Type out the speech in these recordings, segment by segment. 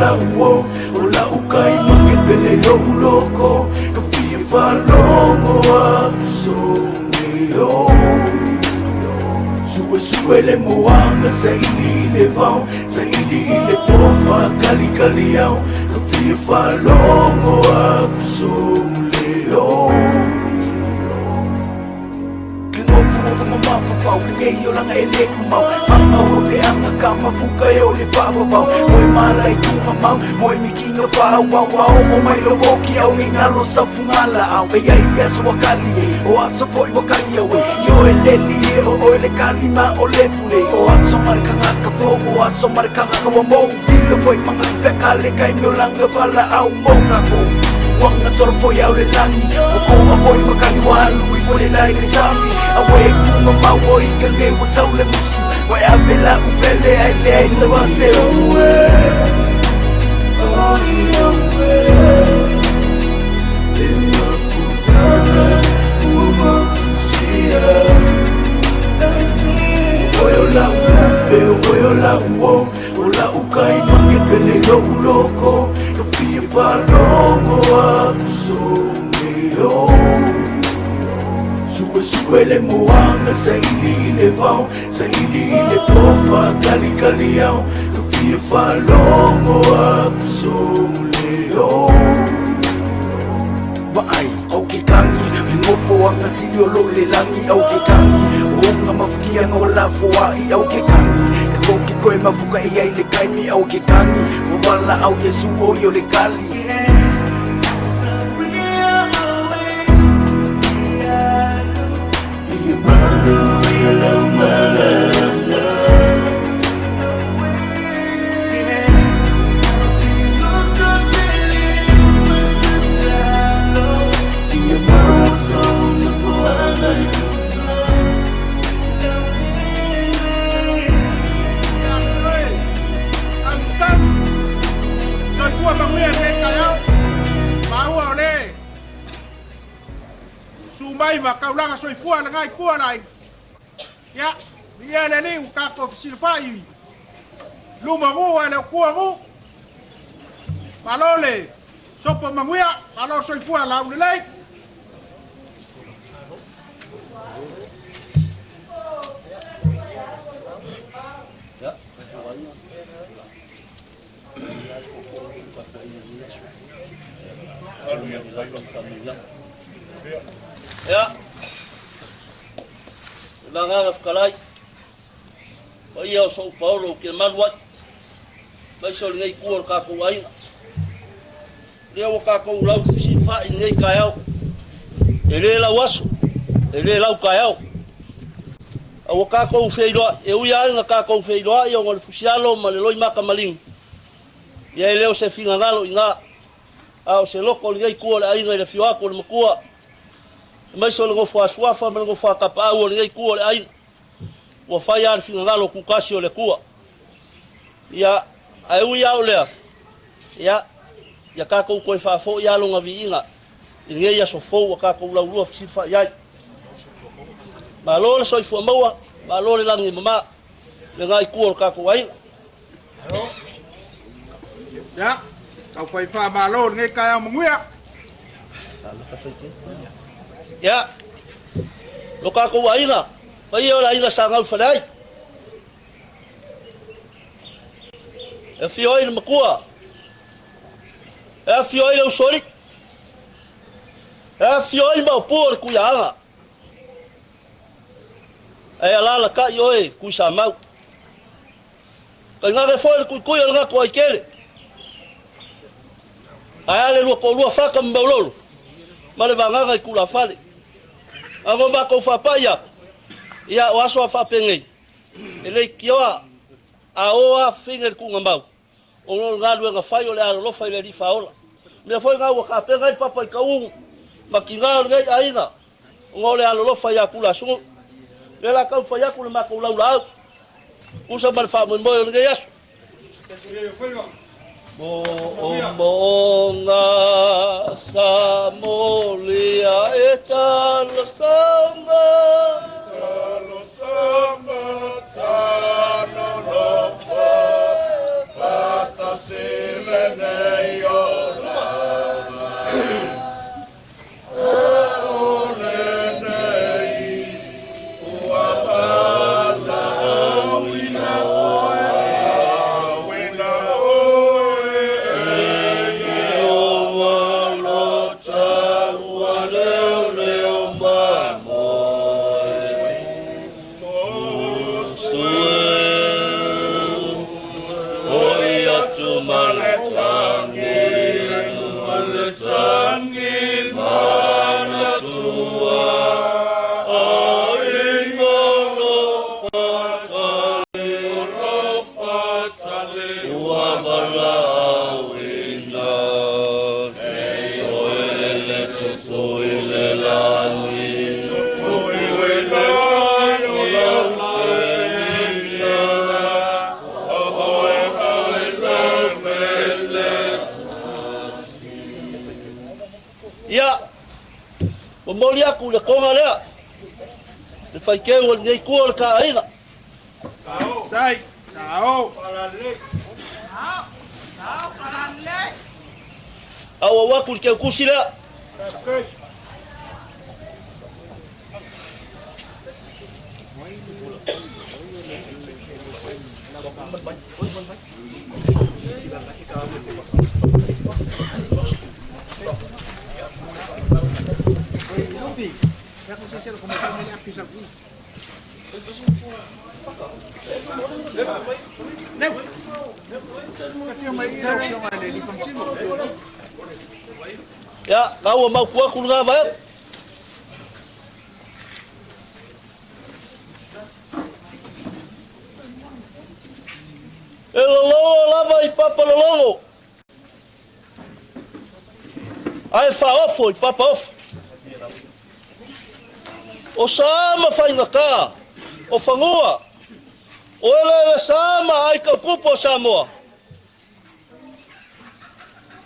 lawo ola ukai mangepele loko kafia falongo akusongeo Sue le moanga sa ili le vau sa ili le pofa kali au kafia falongo akusongeo Mafafau Ningeyo lang ay lekumau Mga hobe ang nakamafuka yo le fababau Mo'y malay kumamaw Mo'y mikinga fahawawaw O may loboki au ngingalo sa fungalaaw Bayaya sa wakali O at sa foy wakali awe Yo eleli o ele kalima o lepule O at sa marikang akafo O at sa marikang akawamo Bilo foy mga pekale Kay myo lang nabalaaw mo kako Wang na sort foi au le langi O koma foi makani walu I foi lai le sami Awe kuma mawo I kange wa sau le musu Wai abela upele ai le ai le wase Owe Owe Lima futana Uma tusia Oe la upe Oe la uo Ola ukai mangepele loko Kafia falongo akusongeo Sue le moanga sa ili le vau Sa ili le pofa kali au Kafia falongo akusongeo Baai au ke kangi Lingopo ang nasilyo lo le langi au ke kangi O nga mafukia nga wala foai au ke kangi Kagoki koe mafuka iya ile kaimi au ke kangi Wawala au yesu o yo le kali Sumay makaulang asoy fua la ngai kua lai. Ya, dia le liu ka ko silfai. Luma ru ala kua ru. Palole. Sopo manguia, palo soy fua la u lai. Ya. Ya, Langan kalay. Ayaw sa Paulo kinmanwat. May so ngay kuor ka ko ay. Dia ka ko law si fa ngay kayaw. Ele lawas. Ele law kayaw. Aw ka ko feilo, eu ya na ka ko feilo yo ngol fusialo maleloy makamaling. Ya leo se finangalo inga. Aw se loko ngay kuor ay ngay fiwa ko makua. Mai so ngo fa swafa ngo fa kapa o ngai ku le ai wa fa ya fi ngalo ku kasi o le ku ya ai u ya ole ya ka ko ko fa fo ya lo ngavi inga ngai ya so fo ka ko la lu fi fa ya ma lo so fo ma ma lo le langi mama le ngai ku ka ko ai ya ka fa ma lo ngai ka ya munguya ya lo ka ko wainga pai ola inga sanga falai e fioi no makua e fioi no sori e fioi ma por ku yanga e ala la ka yo e ku sa mau ka nga ke foi ku yo nga ko ikele ai le ko lu fa ka mbolo male vanga ku la fale Amo ba ko fa paya. Ya waso fa pengei. Ele kioa a oa finger ku ngambau. Ono ngalo nga fayo le alo fa le di faola. Me foi nga wa ka pengai papa ka un. Makinga ngai ainga. Ngole alo fa ya kula su. Le la ka fa ya kula ma ko la la. Usa mal fa mo ngai yasu. Monga samolia eta lo samba tano lo fa sile li aku le konga lea. Le fai ke o nei kua le ka aina. Dai, tao. Awa waku le ke kusi lea. Ya, kau mau kuah kulunga vai. Elolo lava I papa lolo. Ai fa ofo I papa ofo. O sama fai ngaka. O fangua. O ele sama ai ka kupo Samoa.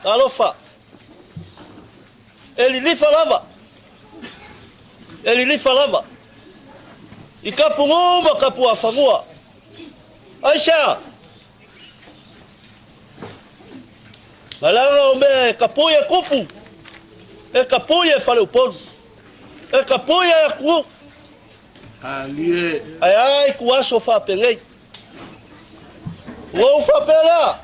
Alofa. Ele lifa lava. Ele lifa lava. I kapu ngoma kapu afangua. Aisha. Malanga o me kapuia kupu. E kapuia fale uponu. E kapuia ku. Ali. Ai kuaso fa pengei. Wo fa pela.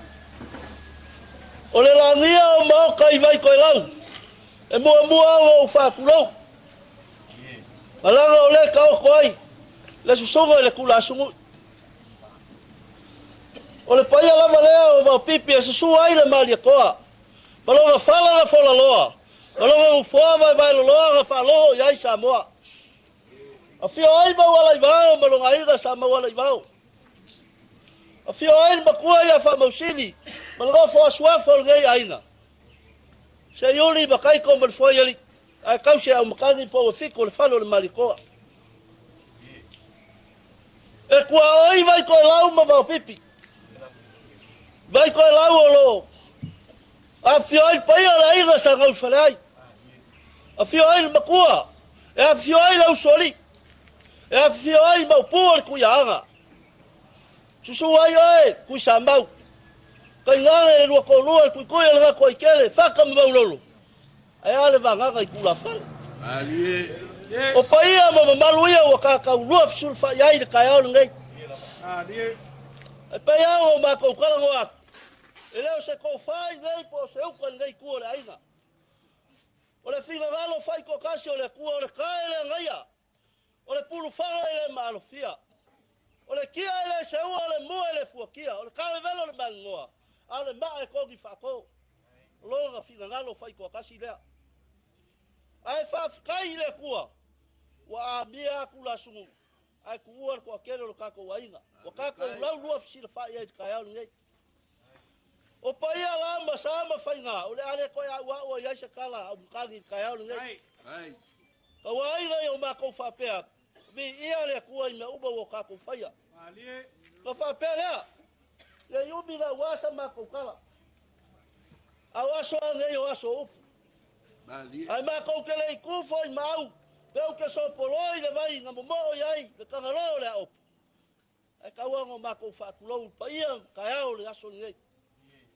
Ole la nia o mau kai vai ko lau. E mua o fa kulo. Malanga ole ka o koi. Le susonga le kula sungu. Ole paia lava leo va pipi e su ai le mali koa. Malonga fala fola loa. Malonga ufoa vai loa fa lo ya Samoa. Afio ai ma wala ivao malonga ira sama wala ivao. Afio ai ma kua ya fa mausini. Malonga fo swa fo ngai aina. Se yuli ba kai ko mal fo yali. Ai kau se au makani po fiko le falo le mali koa. E kua ai vai ko lau ma va pipi. Vai ko lau o lo. A fio ai paia la ira sa ngau falai. A fio ai makua. E a fio ai lau soli. E a fio ai mau puar ku yanga. Susu ai ai ku sambau. Kai ngare lua ko lua ku ko ya ko ikele faka mau lolo. Ai ale vanga kai ku la fal. Ali. O paia ma maluia o ka lua sulfa yai de kai ngai. Ali. E paia o ma ko kala ngoa. Ele o se ko fai ngai po se u kan ngai ku le ainga. O le finga galo fai ko kasi o le ku o le kai le ngaia. O le pulu fanga ele malofia. O le kia ele se ua le mua ele fuakia. O le kawe velo le mangoa. Ale maa e kogi whako. Longa finga ngalo fai ko kasi lea. Ai whafkai le kua. Wa a mia kula sungu. Ai kuua ko kere lo kako wainga. Wa kako lau lua fisira fai e kai au ngai. O paia lamba sama fai nga. O le ale ko ya wa o ya se kala au mkangi kai au ngai. Ai. Ka wainga yo ma ko fa pea. Vi ia le kua ina uba wo kako faia. Ali. Ka fa pea lea. Le yumi na wasa ma ko kala. Awaso ngai o aso upu. Ali. Ai ma ko kele ku foi mau. Peu ke so poloi le vai nga mo yai le kangalo le op. Ai ka wango ma ko fa kulo pa ia ka ao le aso ngai.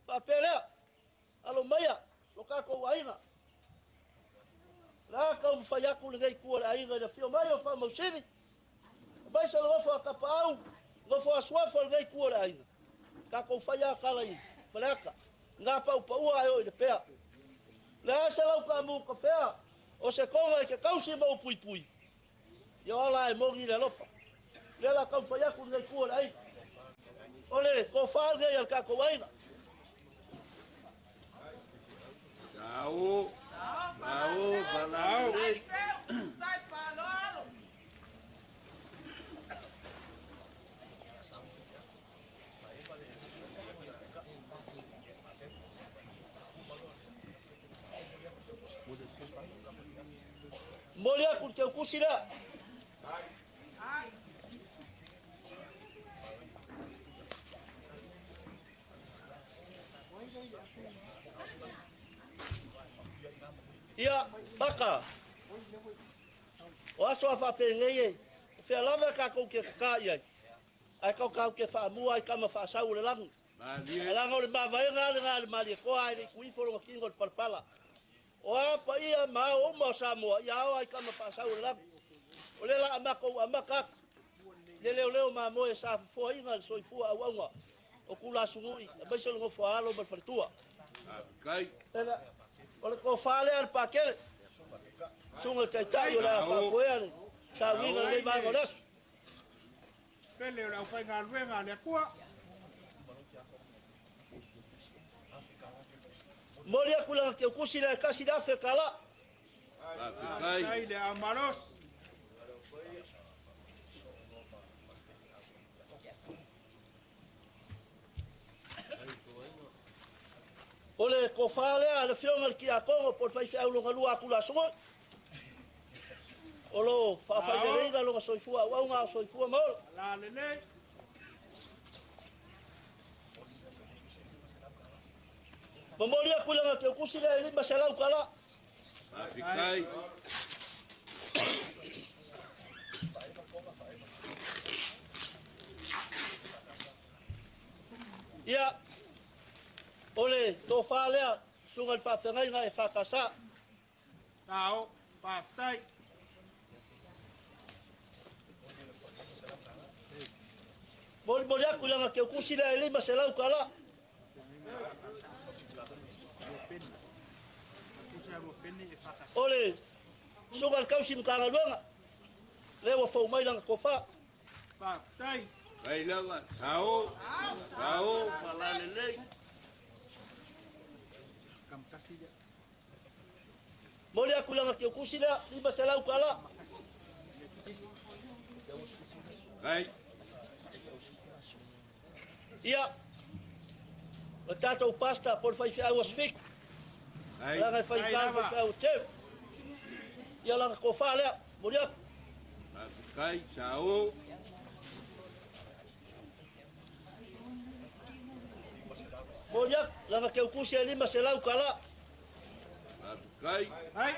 Pa pele. Alo maya lo ka ko waina. La ka mo fa ya ku ngai ku le ai le fio mai o fa mo sini. Vai sa lo fa ka pau. Lo fa swa fa ngai ku le ai. Ka ko fa ya kala i. Falaka. Nga pa pa ua ai le pea. La sa lo ka mo ka fea. O se konga ke kausi mo pui pui. Yo ala e mogi le lofa. Le la kau fa ya ku ngai ku le ai. Ole ko fa ngai al ka ko waina. Tao. Balau. Molia ku te kusira. Ia baka. aso a whapengei e. Whea lawa ka kou ke kakai ai. Ai kau ke whaamua ai kama whaasau le langi. E langa o le mawai ngā le mali e koa ai le kuiforo kingo le palpala. O apa ia maa o mo Samoa, ia o ai kama whaasau le langi. O le la amako amaka. Le leo maa mo e sa fo inga le soifua au aunga. O kula sungui, e baisa le ngofo alo ma whalitua. Kai. O le ko whale al pakele. Sunga taitai o le a whafoea ni. Sa winga le mai mo lesu. Pele o le au whai ngā luenga le kua. Mori aku langa ke ukusi le kasi da fe kala. Kai le amaros. Ole ko fale ale fionga ki a Kongo por fai fai longa lua kula songo. Olo fa fai le inga longa soifua wa nga soifua mo. La lele. Mamori aku langa ke kusi le lima salau kala. Kai. Ya. Ole to fale sungal fa fengai nga e fa kasa. Tao, patai. Mori aku langa ke kusi le lima salau kala. Ole sungal kausi mkanga luenga. Lewa fau mai langa ko fa. Patai. Kai lawa. Sao. Sao. Malalele. Kam kasi dia. Mori aku langa ke kusi le lima salau kala. Kai. Ia. O tatou pasta por fai fai was fik. Kai. Langa fai ka fai o teu. Ia langa ko fa le. Mori aku. Kai. Sao. Mori aku langa ke kusi le lima salau kala. Kai. Hai.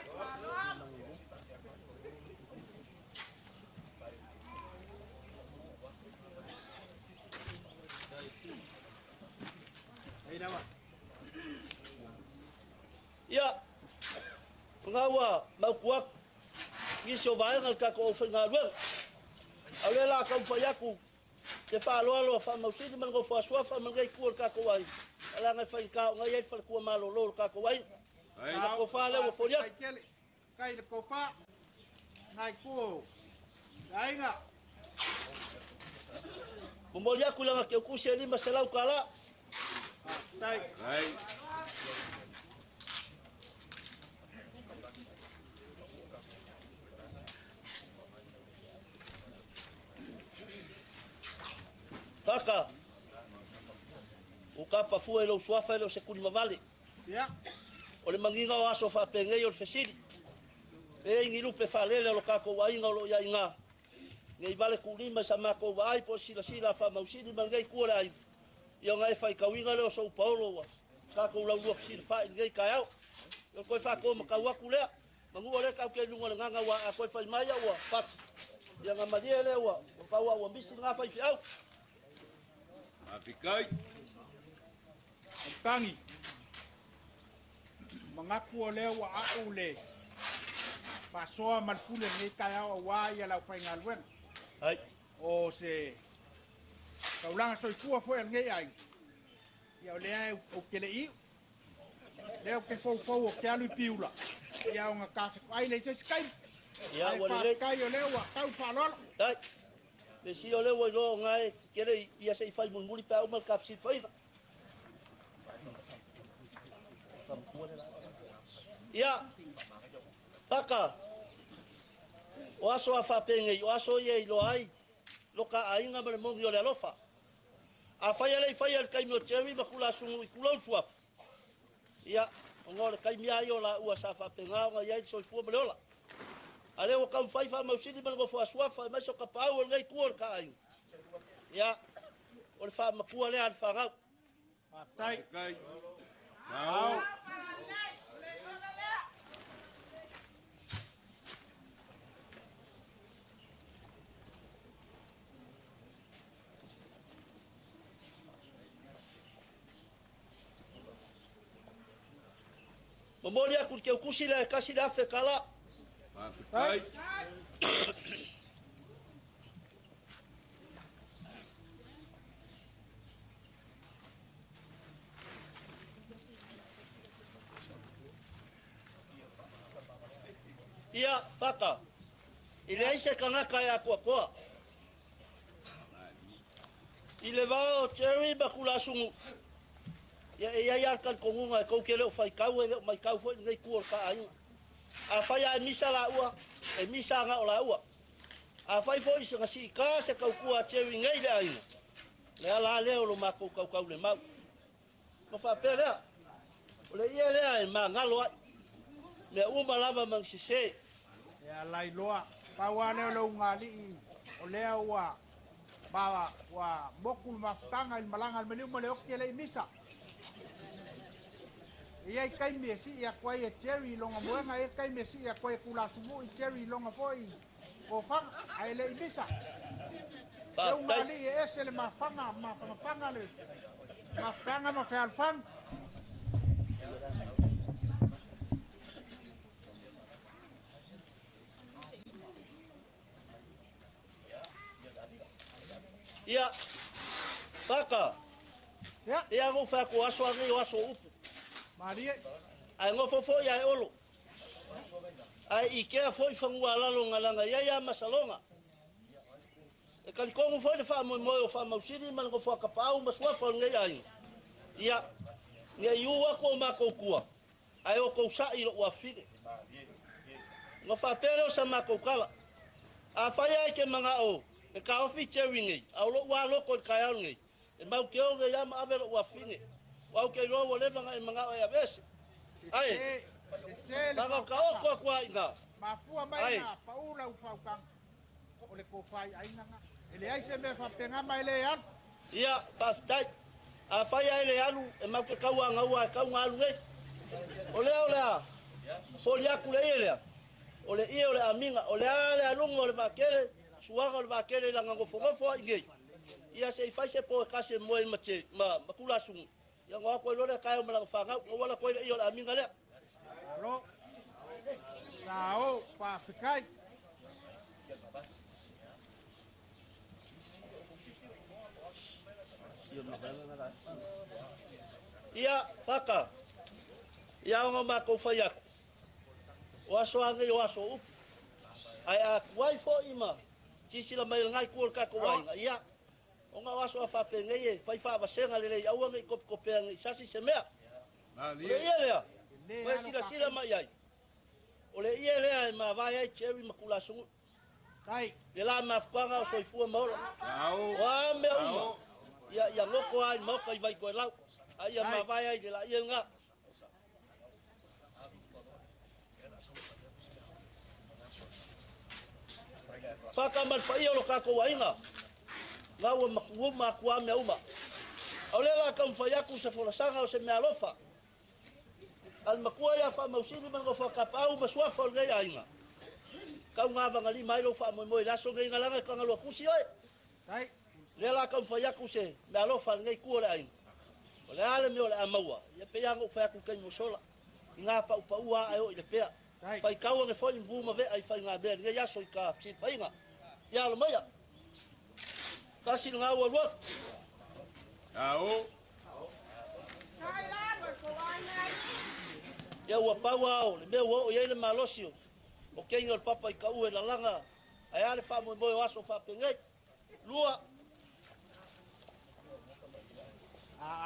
Hai dawa. Ia. Ngawa mau kuak. Iso vai ngal ka ko fa ngal. Ale la ka fa yaku. Te fa lo fa mau sidi man go fa swa fa man gai ku ka ko wai. Ala ngai fa ka ngai fa ku malo lo ka ko wai. Kai. Ko fa le fo ya. Kai le ko fa. Ngai ku. Dai nga. Mo ya ku langa ke ku se lima salau kala. Tai. Kai. Kaka. O kapa fu e lo swafa e lo se kuli mavale. Ya. O le manginga o aso fa pengei o le fesiri. E ingi lupe fa lele lo kako wa inga lo ya inga. Ngai vale kulima sa mako vai po sila fa mausidi mangai kula ai. Ia ngai fai kawinga le o São Paulo wa. Kako la lu fsil fa ngai kaiao. Yo ko fa ko maka wa kule. Mangu ole ka ke lunga nganga wa ko fa mai wa fat. Ia nga madia le wa. Ka wa mbisi nga fa fiao. Kai. Tangi. Mengaku oleh wa aule. Pasoa malpule ni kaya wa ya la fa ngalwen. Ai. O se kaulang soifua foi ngai ai. Ia ole o kele i. Leo ke fo o ke alu piula. Ia nga ka ai le se skai. Ia wa le. Kai ole wa kau fa lol. Ai. Le si ole wa lo ngai kere ia se fai mun muri pa o mal kapsi fai. Ia. Taka. O aso a fa penge, o aso ye lo ai. Lo ka ainga me mongi o le alofa. A fai ale fai al kai mo chewi ma kula sungu i kula usuaf. Ia, ngore kai mi ai o la ua sa fa penga nga ia so fu me ola. Ale o kam fai fa ma usidi ma go fa suafa ma so ka pau ngai kuor ka ai. Ia. O le fa ma kua le al fa ngau. Tai. Kai. Au. moli aku ke kusi le kasi le afe kala. Matukai. Ia faka. Ile aise kanaka ya kwa. Ile vao cherry bakula sungu. Ya kan kongunga ko kele fai kau e mai kau foi ngai kuor ka ai. A fai a misa la ua, e misa nga ola ua. A fai foi se ngasi ka se kau kua cherry ngai le ai. Le ala le o ma kau le mau. Ko fa pele. Ole ia le ai ma ngalo ai. Le uma lava mang sise. Ya lai loa. Kawane lo ngali o lea wa ba wa bokul maftanga il malangal meliu mole okele misa. Ia kai mesi ia kwai e cherry longa moenga ia kai mesi ia kwai kula sumu i cherry longa foi. O fang ai le misa. Lo ngali e esele mafanga le. Mafanga ma fe alfang. Ia faka. Ya. Ia ngo fa ko aso ani aso upu. Marie. Ai ngo fofo ia e olo. Ai ike foi fangua lalo ngalanga ia masalonga. E kan ko foi de fa mo o fa mausiri man ngo fa kapau maswa fa ngai ai. Ia ngai ua ko ma ko kua. Ai o ko sa i lo afige. Ngo fa pero sa ma ko kala. A fa ia ke manga o. E ka ofi cherry ngai, au lo wa lo ko ka ya ngai. E mau ke o ngai ya ma ave wa finge. Wa ke lo wo le vanga e manga ya bes. Ai. Ba ka o ko kwa inga. Ma fua mai na paula u fau kang. O le ko fai ai nga. Ele ai se me fa penga mai le ya. Ia pa dai. A fa ya le alu e mau ke ka wa nga wa ka nga alu ngai. Ole. Foli aku le ile. Ole i ole aminga, ole ale alungo ole vakele. Suanga le vakele la ngo fofo inge. Ia se fai se po kase mo el mache ma makula sung. Ya ngo ko lo le kai mo la fanga ngo wala ko iyo la minga le. Alo. Sao pa fikai. Ia faka. Ia ngo ma ko fai aku. Waso ange waso. Ai a wai fo ima. Sisi la mai ngai kuol ka ko wai ia o nga waso fa pe ngai fai fa ba senga le au ngai ko pe ngai sasi se mea Mali. ia le wa sila mai ai ole ia le ma vai ai cherry makula sungu Kai le la ma fanga so fu ma Ciao. wa me uma ia ngoko ai mo kai vai ko lau ai ma vai ai la ia nga Faka man pa iyo lo ka ko wainga. Ngawa makuuma kwa me uma. Olela kam fa yaku se fola sanga o se me alofa. Al makua ya fa mausini man go fa kapau maswa fol ngai ainga. Ka nga ba ngali mai lo fa mo la so ngai ngala ka ngalo kusi oi. kai Lela kam fa yaku se me alofa ngai ku ole ainga. Ole ale me ole amawa. Ya pe yango fa yaku kai mo sola. Nga pa ua ayo ile pe. Fai kau nge foi mvu ma ve ai fai nga be ngai ya so ka psi fai nga. Ya lo maya. Kasi nga wa wa. Ciao. Ya wa pa wa o le me wo o ye le malosio. O ke ngol papa I ka u la langa. Ai ale fa mo mo aso fa pengai. Lua.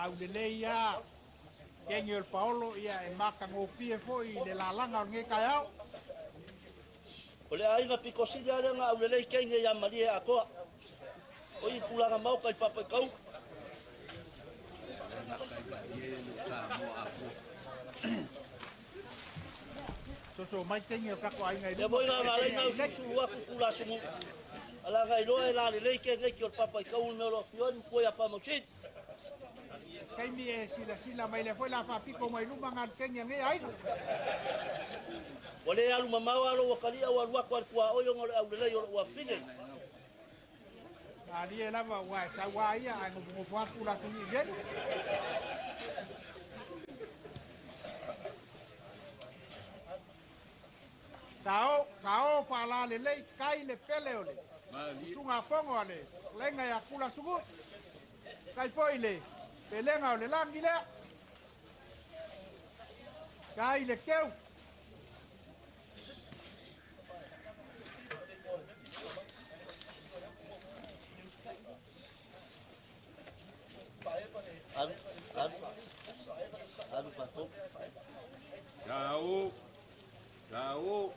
au le ia. Kengel Paolo ia e maka ngo pie foi le la langa nge kayao. O le ai nga pikosida le nga u le kenge ya malia akoa. O I kulanga mau kai papa kau. So mai kengel ka ko ai ngai. Ya voi nga ngale nga su wa ku kula sumu. Ala ngai lo e la le kenge ki o papa kau me lo fion ko ya fa mo sit. Kai mi e sila mai le foi la fa piko mai luma ngal kengel nge ai. O le alu mamawa lo wakali au alua kwa kwa oyo ngol au le yo wa finge. Ali e lava wa sa wa ia ai ngo fa kula sumi ge. Tao pala le kai le pele ole. Mali. Sunga fongo ale. Lenga ya kula sugu. Kai foi le. Pelenga ole langi le. Kai le keu. Anu pasok. Tahu. Tahu.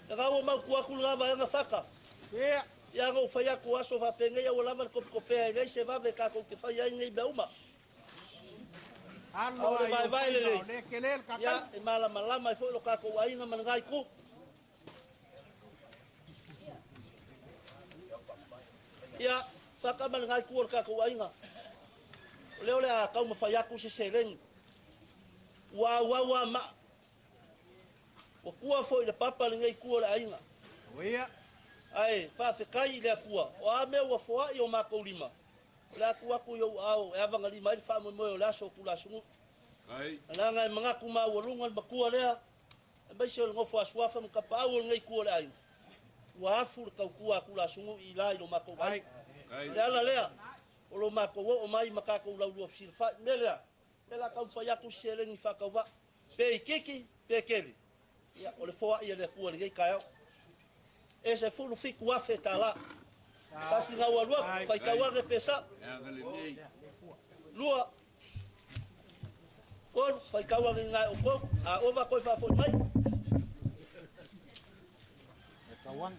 Nagawa mau kuaku lava nga faka. Ia. Ia ngau fai aku aso fa pengeia o lava kopea nei se va ka ko ke fai ai nei bauma. Allo Ai vai le. Le kelel ka. Ya e mala malama e foi lo ka ko ai nga mangai ku. Ya faka mangai ku ka ko ai nga. Leo le a kau mafai aku se sereng. Wa ma. O kua foi le papa le ngai ku le ai nga. Ia. Ai, fa fe kai le kua. O a me wa foa i o mako lima. La kua ku yo ao e avanga lima i fa mo mo la so kula sungu. Ai. Ala ngai manga ku ma wo lunga ba kua le. E ba se ngo fo aswa fa mka pa o ngai ku le ai. Wa afu ka kua kula sungu i la i lo mako ai. Ai. Le ala le. O lo mako wo o mai maka ko la lu ofisir fa mele. Ela ka fa ya ku sele ni fa ka va. Pe kiki, pe keli. Ya o le foa i le kua le ngai ka ese fulu fiku afe tala. Pasi nga walua, fai kawange pesa. Lua. Kon, fai kawange nga oko, a ova koi fa fo mai. Kawang.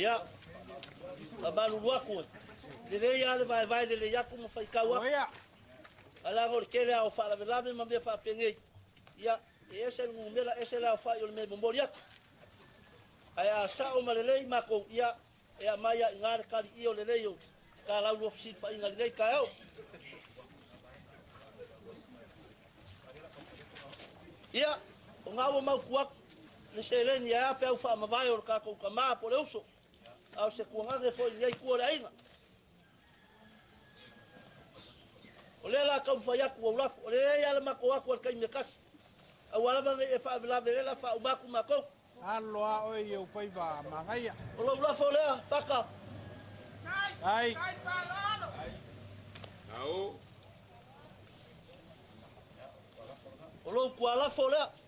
Ya. Abalu luaku. Le ya le vai le ya como fai kawa. Ia. Ala ngor kele au fa la velave ma me fa penge. Ya, ese ngumela ese la fa yo me bomboria. Aya sa o malele ma ko ya e maya ngar kali io le leyo. Ka la lu ofisi fa inga le ka yo. Ya, ngawo mau kuak le selen ya pe au fa ma vai o ka ko kama po le uso. Au se kuanga foi nei ku le ainga. Ole la kam fa yaku wa laf ole ya la mako wa ko kai me kas. Awala va e fa la la fa u maku mako. Allo a o eu fai va mangaia. Ole laf ole taka. Ai. Tahu. Ole ku ala fo ole.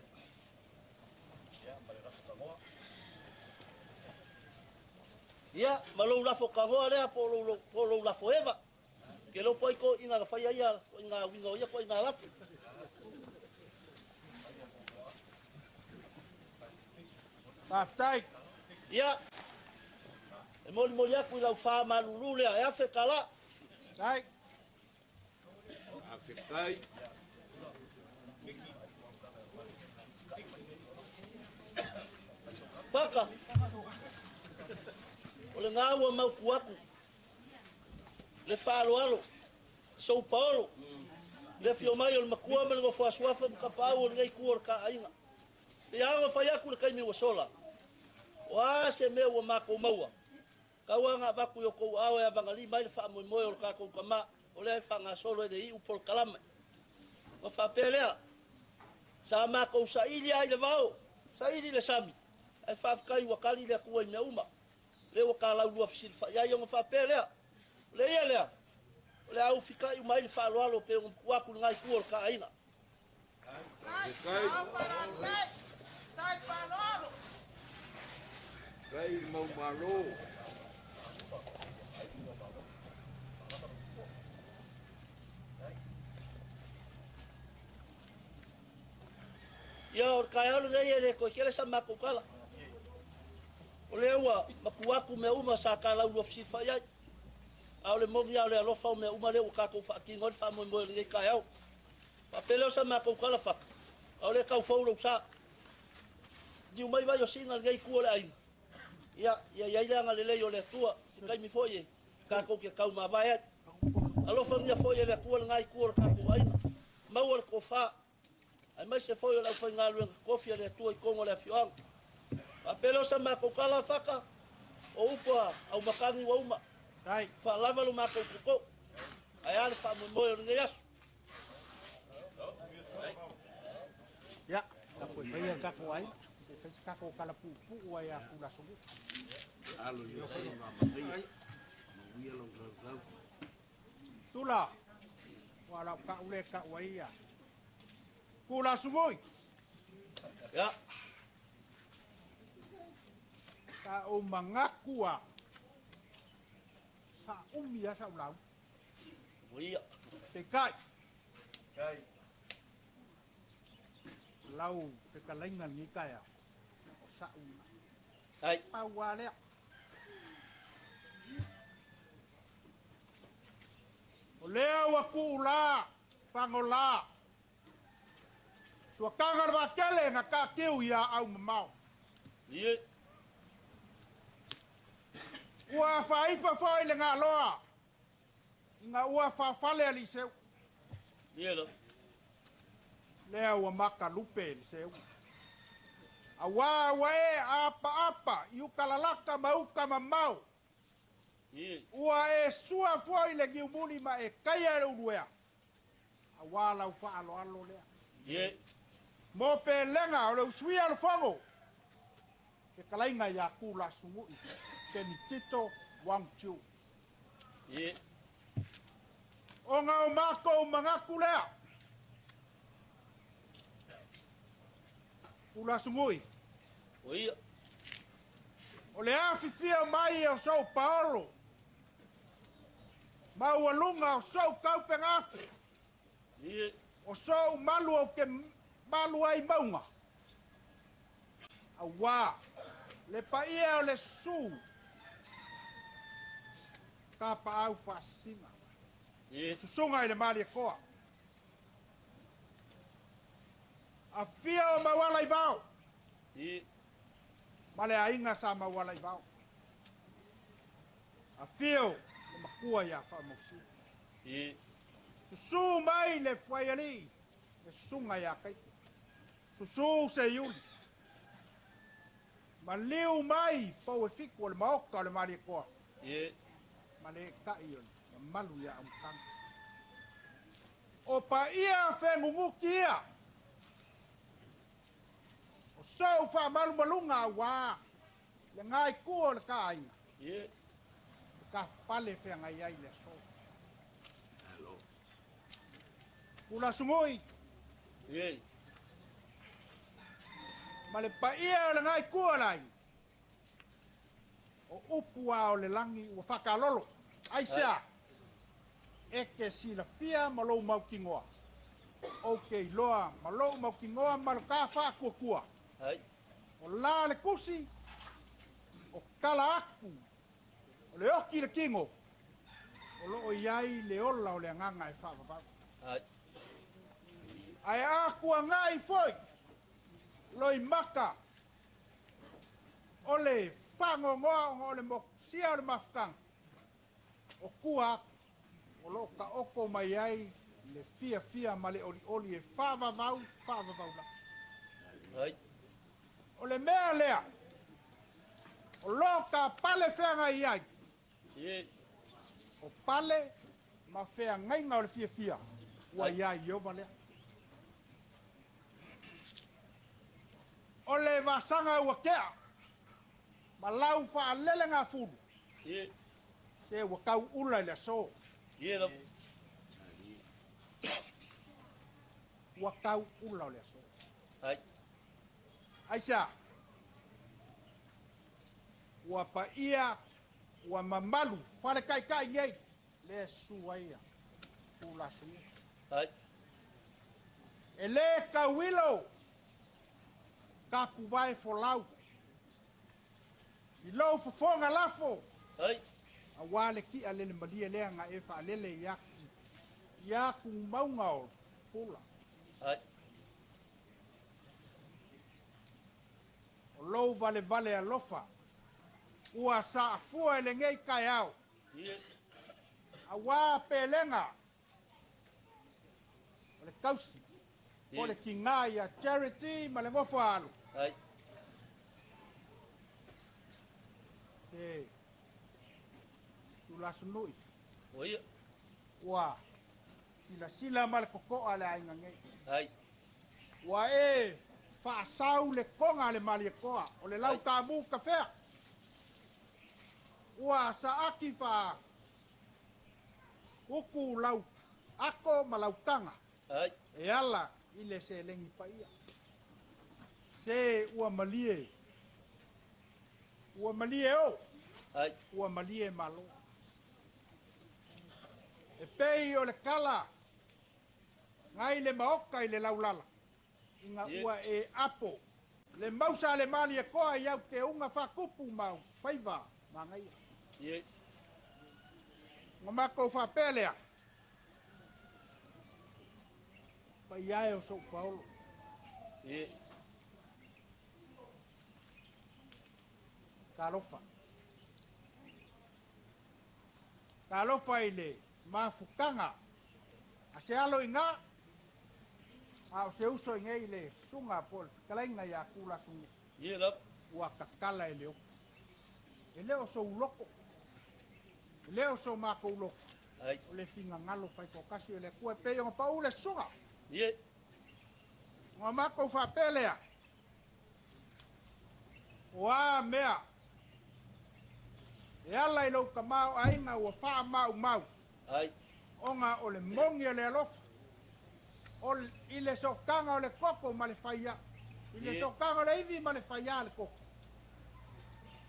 Ya, malo laf ka ngo ale po lo laf eva. Que lo poi ko ina fa ya ina wingo ya ko ina laf. Taptai. Ya. E mo ya ku la fa malulu le ya fe kala. Ai. Afikai. Faka. Ole ngawa mau kuaku. Le falo alo. São Paulo. Le fio mai o makua me ngo fa swafa ka pau ngai kuor ka ainga. E anga fa ya ku kai mi wosola. Wa se me wo mako maua. Ka wanga ba ku yo ko awe ya bangali mai fa mo mo ka ko kama. Ole fa nga solo de i por kalama. Wa fa pelea. Sa mako sa ili ai le vao. Sa ili le sami. Ai fa kai wa kali le ku ina uma. Le wa kala lu ofisir fa ya yo fa pelea. Le ia le au fikai mai fa lo alo pe wa ku ngai ku ka ainga. Afikai. Kai mau malo. Ya or kaya lu ngai ele ko kele sa makukala. Ole wa makuaku me uma sa kala lu ofisir fa ya. Au le mongi au le alofa o me uma le o kako whaakingo le whamoe moe le kai au. Pa pele o sa mea kou kala whaka. Au le kau whau rau sa. Ni umai vai o singa le gai kua le aina. Ia leanga le lei o le tua. Se kai mi foi e. Kako ke kau ma vai at. Alofa ngia foi e le kua le ngai kua le kako aina. Mau le ko wha. Ai mai se foi o lau whai ngā luenga kofia le tua I kongo le fioanga. Pa pele o sa mea kou kala whaka. O upa au makangi wa uma. Sai. Fa lava lo mako koko. Ai ale fa mo mo ngai as. Ya, ka koe mai ka ko ai. Se fes ka ko kala pu ai a kula sumu. Alo yo kai ma mai. Mo ia lo grau. Tula. Wala ka ule ka wai ya. Kula sumu. Ya, Ka o mangakua. Sa umia sa ulau. mo ia. Te kai. Kai. Lau te kalainga ni kai a. O sa uma. Ai, Paua lea. O lea wa kula. Pangola. Sua kangar wa kele nga ka kiu ia au mamau. ie, Ua whaifa whai le ngā loa. Nga ua whawhale ali seu. ie lo. Lea ua maka lupe ali seu. A wā wae apa iu kalalaka mauka mamau. Ie, Ua e sua whai le giumuni ma e kaia le uruea. A wā lau whaalo alo lea. ie, Mō pe lenga o le usui alo whango. Ke kalainga ia kula sumui. Ke ni tito wang chiu. ie, O ngā o mākou mangaku lea. Kula sumui. o ia, O le awhiwhia mai o Sao Paulo. Maua lunga o Sao Kaupengafi. ie, O Sao malu o ke malu ai maunga. A wā. Le paia o le su. Ka pa au whasima. ie, Susunga i le mari koa. A fia o mawala I vau. ie, Ma le ainga sa mawala I vau. A fia o le makua ia whamosi. ie, Susu mai le whaiali. Le sunga ia kai. Susu se yuli. Ma liu mai pau e fiku o le maoka o le mari koa. ie, Ma le kai o le malu ia amkanga. O pa ia whengunguki ia. O sau wha malu malunga wā. Le ngai kua le ka ainga. ie, Le ka pale whenga iai le so. Alo. Kula sumoi. ie, Ma le pa ia le ngai kua lai. O upua o le langi ua whakalolo. Aisea. Eke sila fia malou mau kingoa. Ok loa malou mau kingoa malo ka wha kua kua. ai, O la le kusi. O kala aku. O le oki le kingo. O loo iai le ola o le anganga e whawawau. ai, Ai aku a ngai foi. Loi maka. O le whango ngoa o le moksia o le mafkang. O kua aku. O loo ka oko mai ai le fia ma le oli e whawawau la. ai, O le mea lea. O loo ka pale whenga i ai. ie, O pale ma whea ngainga o le fia. Ua ia i oma lea. O le vasanga ua kea. Ma lau wha lele ngā furu. ie, Se ua kau ula i le so. ie lo. Ua kau ula o le so. Ai, Aisa. Ua pa ia. Ua mamalu. Whale kai ngei. Le suaia. Kula sui. ai, E le kawilo. Ka puwai fo lau. I lau fofonga lafo. ai, Awa le ki ale le malia lea nga e wha alele ia ku maunga o pula. Ai. O lou vale vale alofa. Ua sa afua ele ngei kai au. Ie. Awa pelenga. O le kausi. O le kinga ia charity ma le ngofo alu. Ai. E tu la sunui. O ia. Ua sila ma le kokoa le ainga ngei. Ai. Ua e whaasau le konga le mali koa. O le lau tabu kafea. Ua sa aki wha uku lau ako ma lau tanga. Ai. E ala ile se lengi paia. Se ua malie. Ua malie o. Ai. Ua malie malo. E pei o le kala. Ngai le maoka i le laulala. Inga ua e apo. Le mausa le mali e koa iau ke unga whakupu mau. Whaiva ma ngai. Ie. Ngā mako whapelea. Pa iai o so Paulo. Ie. Kalofa. Kalofa i le mafukanga. A se alo i ngā. A o se uso i ngei le sunga pol. Kalainga ia kula sunga. Ie lap. Ua kakala e leo. E leo so uloko. E leo so mako uloko. Ai. O le finga ngalo fai kokasi o le kua peo ngā pau le sunga. Ie. Ngā mako whapelea. Oa mea. E ala i lau ka mau ainga ua wha mau mau. Ai. Onga o le mongi o le alofa. O i le sokanga o le koko ma le whaia. I le sokanga o le iwi ma le whaia le koko.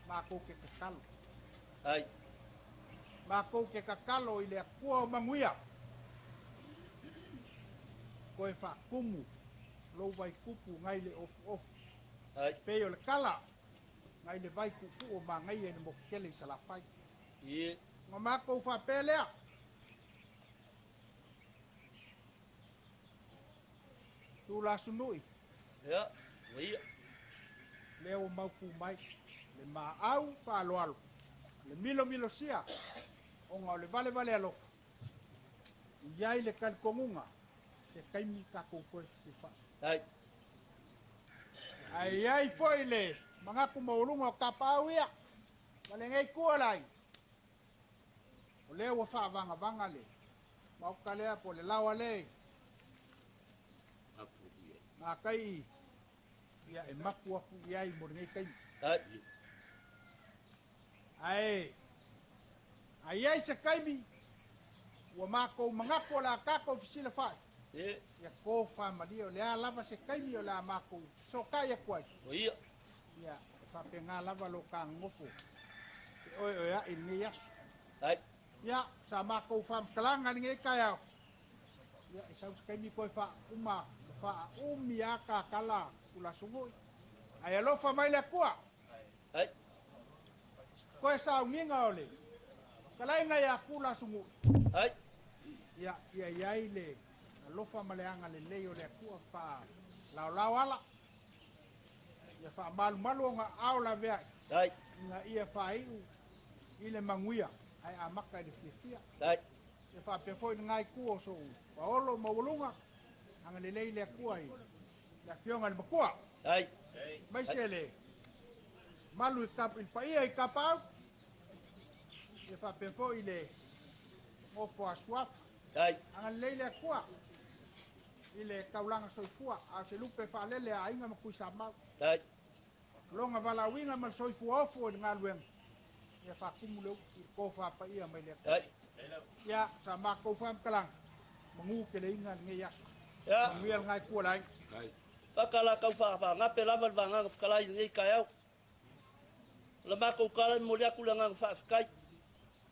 Mako ke kakalo. Ai. Mako ke kakalo i le akua o manguia. Koe wha kumu. Lou vai kupu ngai le off. Ai. Peo le kala. Ngai le vai kupu o ma ngai e ne mokele i salafai. Ie. Ngā mako wha pelea. Tu la sunui. Ia. O ia. Leo mauku mai. Le maau wha alo alo. Le milo sia. O ngā le vale alofa. Iai le kalikongunga. Se kaimi kako koe se wha. Ai. Ai foi le. Mangaku maulunga o kapau ia. Wale ngai kua lai. O leo wa wha vanga le. Mauka lea po le lawa le. Apu ia. Ngā kai. Ia e maku aku iai mo ngai kai. Ai. Ai se kaimi. Ua mako mangaku la kako fisila fai. Ie. Ia ko fa madio le lava se kaimi o la mako. So kai kwai. O ia. Ia fa pe ngā lava lo ka ngofo. Oi ia i ni yasu. Ai. Ia sa mako fa kalanga ngai kai au. Ia sa kaimi ko fa uma fa umia ka kala ula sungoi. Ai lo fa mai le kua. Ai. Ko sa nginga ole. Kalainga ia kula sungoi. Ai. Ia ile lofa maleanga le leo le kua fa lao ala. Ia fa malu nga aula vea. Ai. Nga ia fa ile manguia. Ai amaka de fia. Ai. Ia fa pe foi ngai kuo so. Paolo maulunga. Anga le le kua i. La fionga le kua. Ai. Mai sele. Malu kap il paia i kapau. Ia fa pe foi le o fo aswaf. Ai. Anga le kua. Ile kaulanga soifua a se lupe fa lele a inga makuisa mau. Ai. Longa vala winga mal soifua ofo nga lueng. Ia fa kumule ko fa pa ia mai le. Ai. Ya sa ma ko fa kalang. Mangu ke le inga nge yasu. Ya. Ngiel ngai ku lai. Ai. Pakala kau fa ngape lava vanga fkala ngai kayau. La mako kala molia kula ngang fa kai.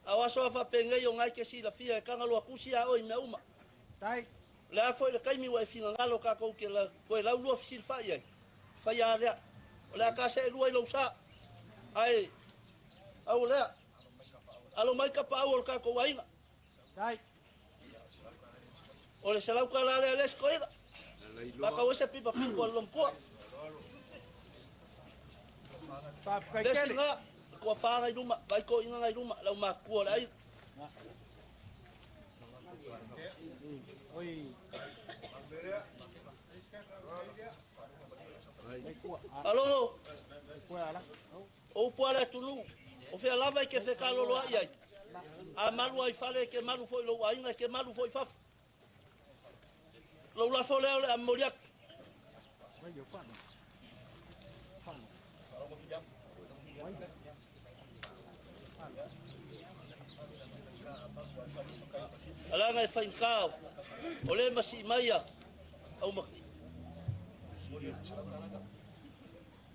Awaso fa pengai o ngai ke si la fia kanga lo akusia o me uma. Tai La foi le kaimi wa finga ngalo ka ko ke la ko la lu ofisil fa ia. Fa ia le. La ka se lu lo sa. Ai. Au le. alo mai ka pau o ka ko wainga Dai. o le salau ka la le skoila pa ka wese pipa pipa lompo Pa kai le kele. singa ko fa ngai duma kai ko inga ngai duma lau ma ku ai Oi. alo Ko ala. o puala tulu o fe lava ke fe ka lo ai a malu ai fale ke malu foi lo ainga ke malu foi fa lo la fole a moria Vai eu falo. ala ngai fa inkao o le masi maia au ma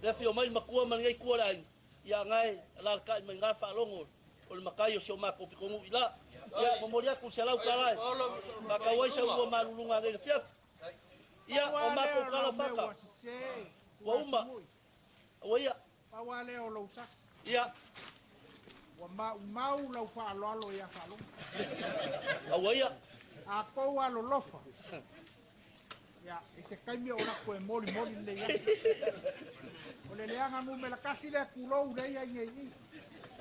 le fio mai makua man ngai kua ai ya ngai la ka mai nga fa longo o le makai o sio mako pi kongu ila ya mo moria ku selau kalai ba ka wai sa u ma lunga ngai fia ya o mako kala faka wa uma wa ya Pa wale o lo sa. ya Wa mau lau fa alo ya fa lo. awaya A ko wa lo lofa. Ya, ese cambio ora ko e moli le ya. O le anga mu me la kasi le kulo le ya ngi.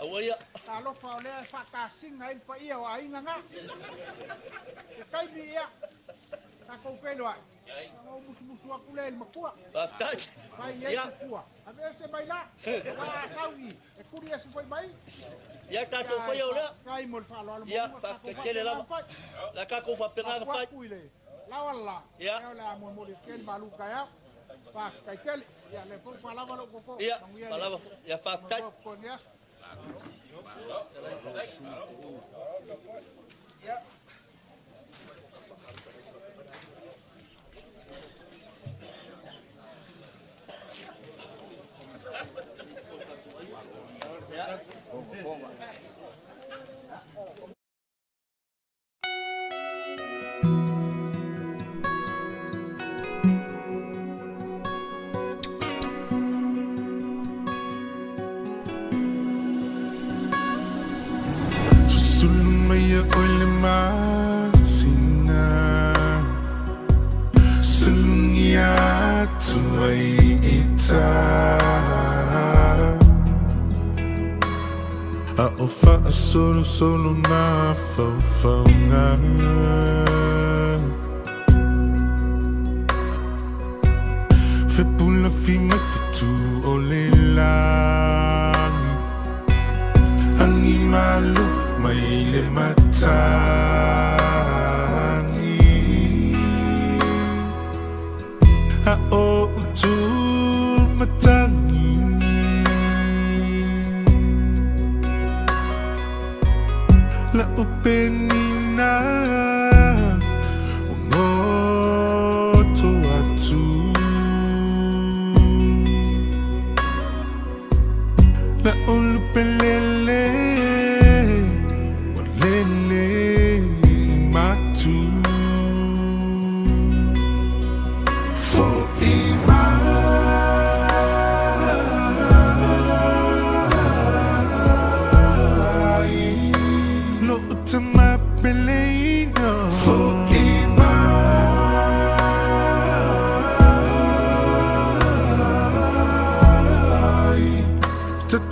awaya Ta lo fa le fa kasi ngai fa ia o ai nga. E kai mi ya. Ta ko ke lo ai. O musu aku le makua. ba tai Vai ya ia tua. A ver se vai lá. Va saui. E curia se foi mai. ya ta to foi ola Kai mo fa lo. ya fa ke kele la ka ko fa pena fa La wala. Ya. La mo mo kel malu kaya. Pa kai kel ya le fo fa la lo ko. ya palava ya fa tai Ko ni as. Sulumaya ulama singa Sulungia tuai ita A ofa solo na fau nga Fe pula fi me fitu o le lang Ang imalu mai le matangi A o utu matangi La upenina Ungoto atu La ulupelele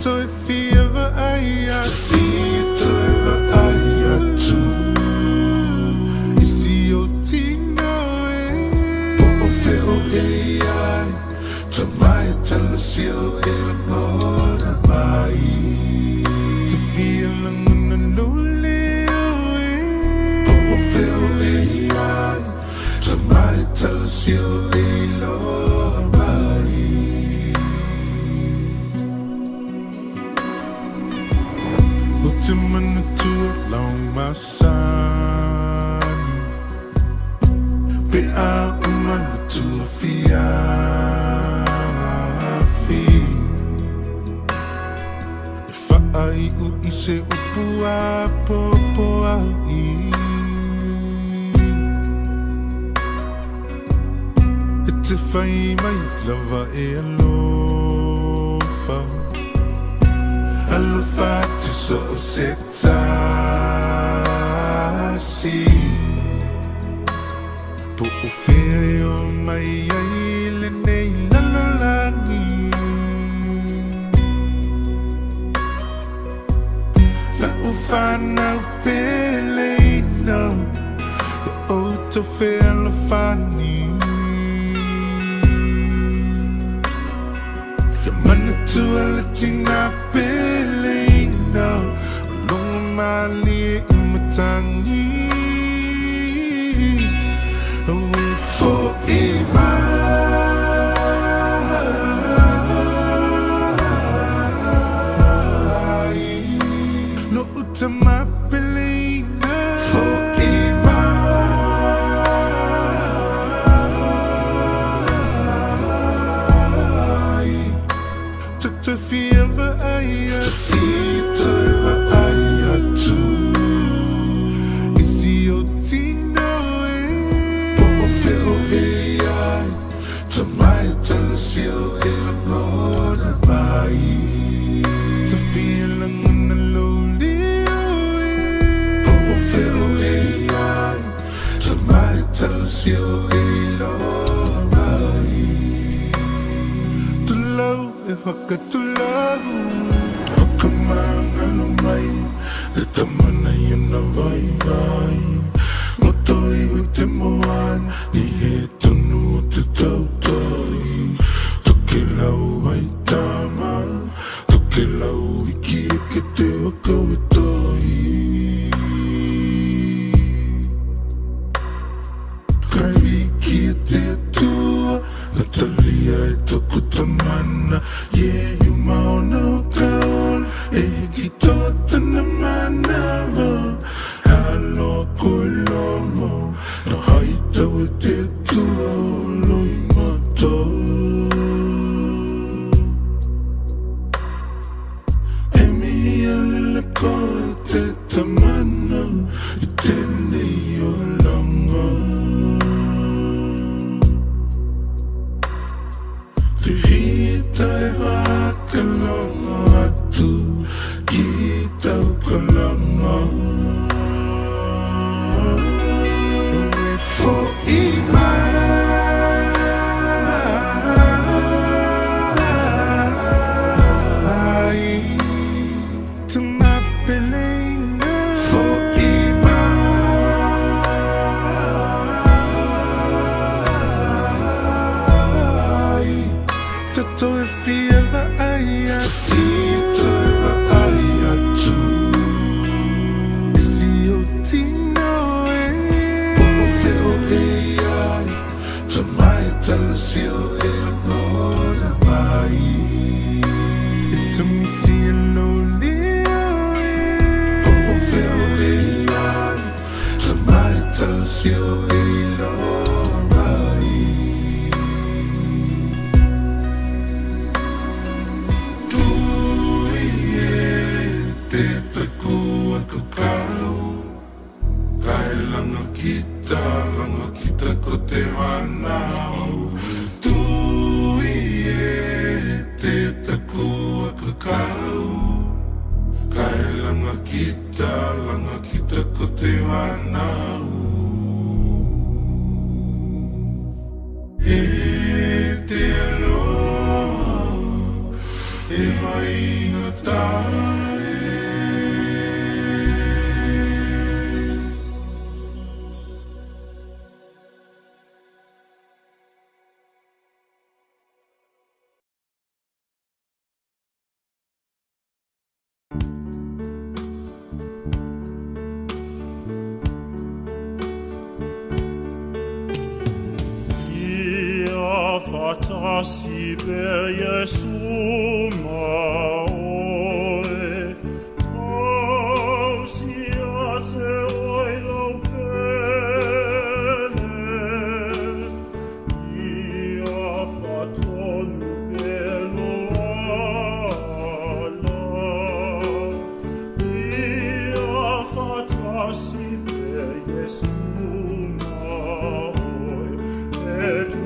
Toi fieva aia Fieva aia tu Isi o tino e Popo feo e ai Tamai tala sio e la mora mai Te fia languna lule o e Popo feo e ai Tamai tala sio e lora mai Ultimate tour long my son Be out man to fiafi If I ise upua popo ai It's if I my lover e alofa Alafati so setasi Po ufeo mai aile nei lalolani La ufana upeleino Ya oto fe alafani Ya mana tua latina peleino Lunga mali umatangi Away for No utama peleino For To feel the aya To feel the aya too Is the otino Poco feel ai To my telesio il amore mai To feel ang naluli Poco feel ai To my telesio il amore To love Hakatulahu Hakamanga lumay Tatamana yun na vai Motoy hutemoan Niheto no tutautoy Tukilau ay tama Tukilau ikikite wakawitoy Kavikite tua Natalia ito kutamana Yeah, you mauna kaon Egitota naman nava Halo kolomo No haita wate tua Loy mato Emi alilako Te tamana Itene yolanga Kita hakalanga tu Kita kalanga For To my pelena For Toto e fieva aia Fito e aia tu Si o tino e Poco feo e ai To mai talasio e amore mai E to mi si e lolio e Poco feo e ai To mai talasio e Langa kita ko te manau Tu ie te taku a kakau Kai langa kita ko te manau E te aloha E mai ngatai Fatasi per Jesu maoe Pausia te oilo pene Ia fatonu pelo ala Ia fatasi per Jesu maoe Et tu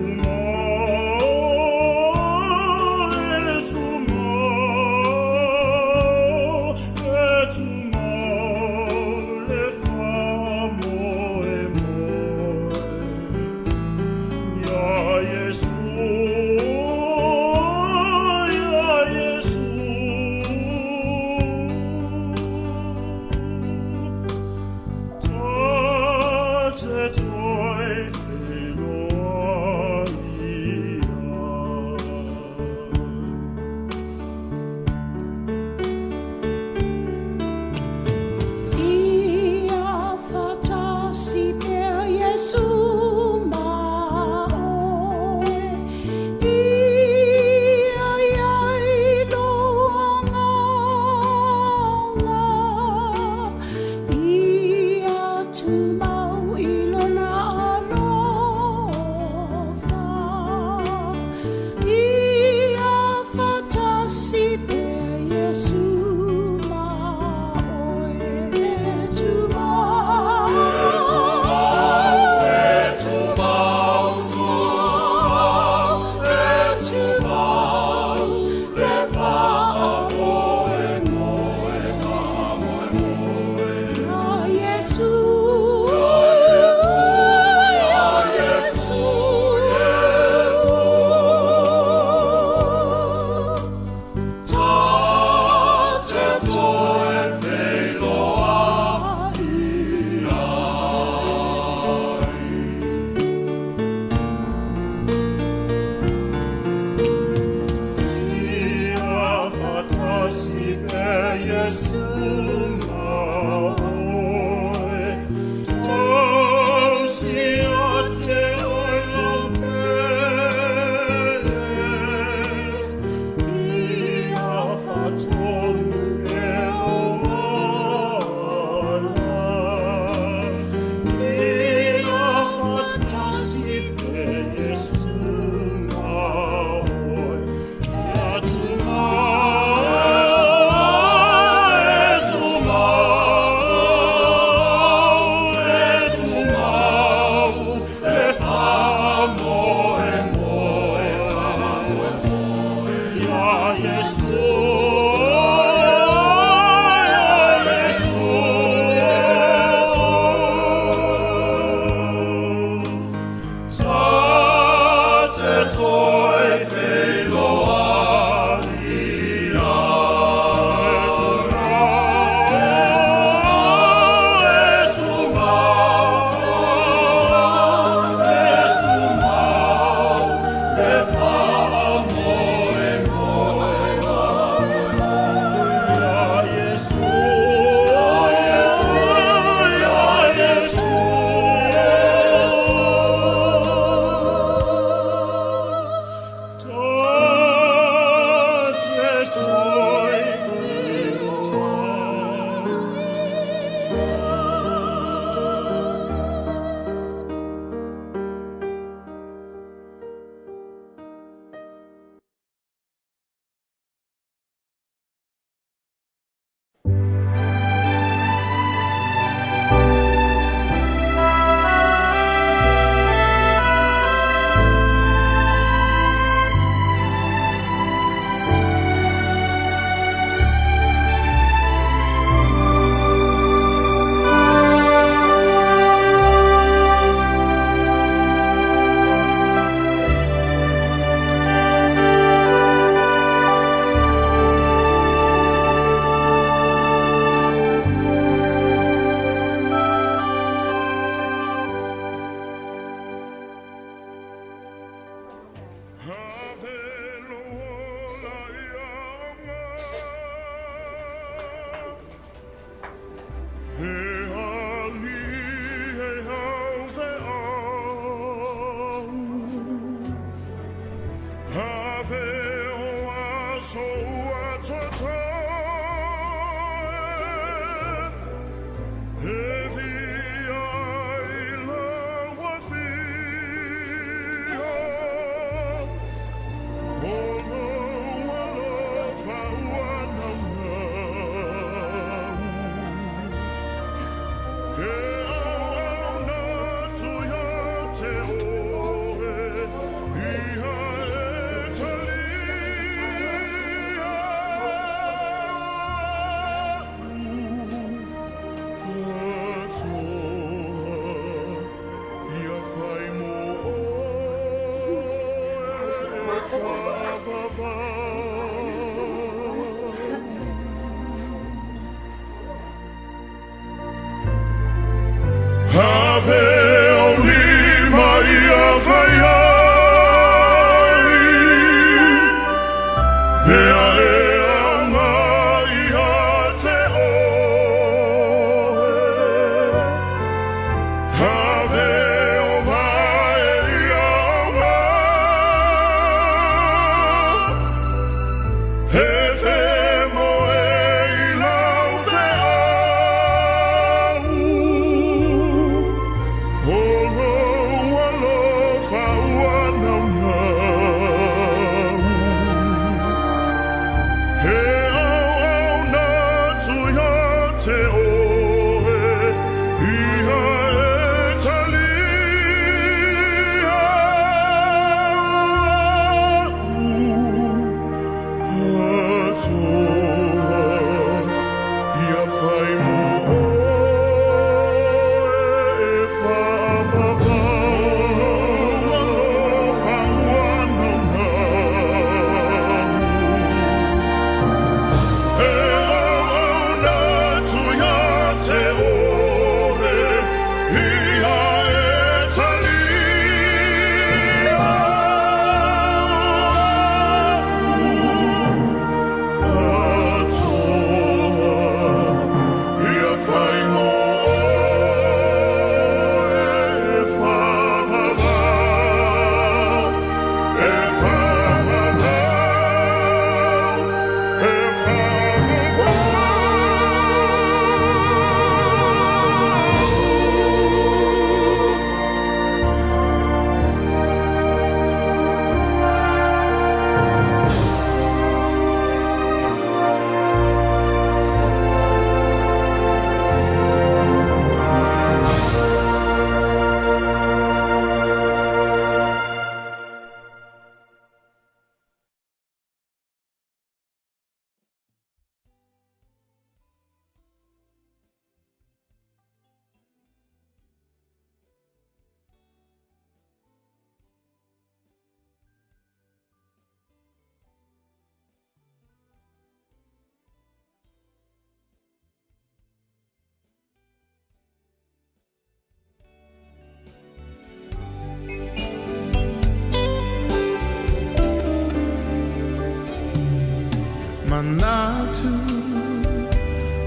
manatu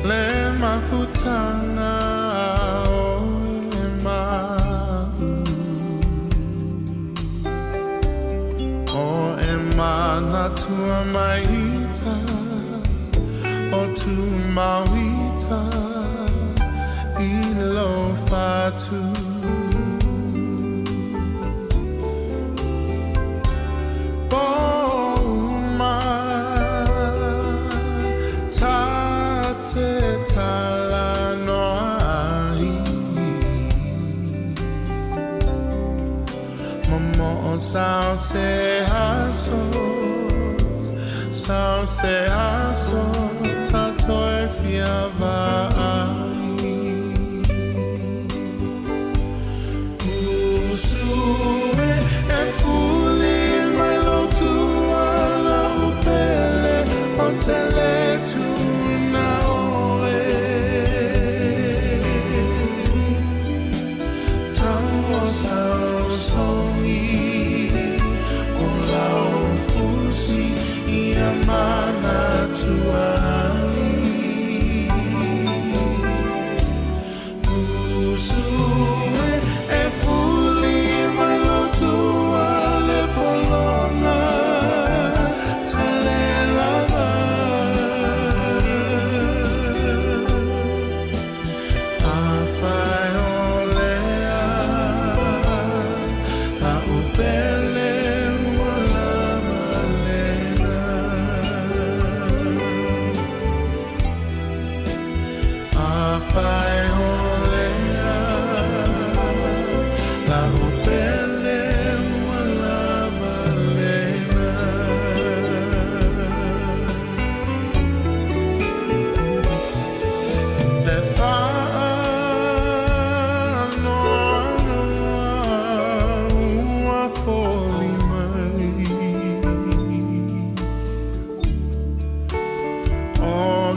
le mafutana o manatu maita o tu mawita ilo fatu Sao se haso, tatoi fiavai. Usue e fuli mai lotua la upele o tele tuna oe. Tamo sao songi Mana tuai Usue e fuli mai lotua le polona tele lava Afai olea la upele Fai olea la upele wala balena le fa no a foli mai oh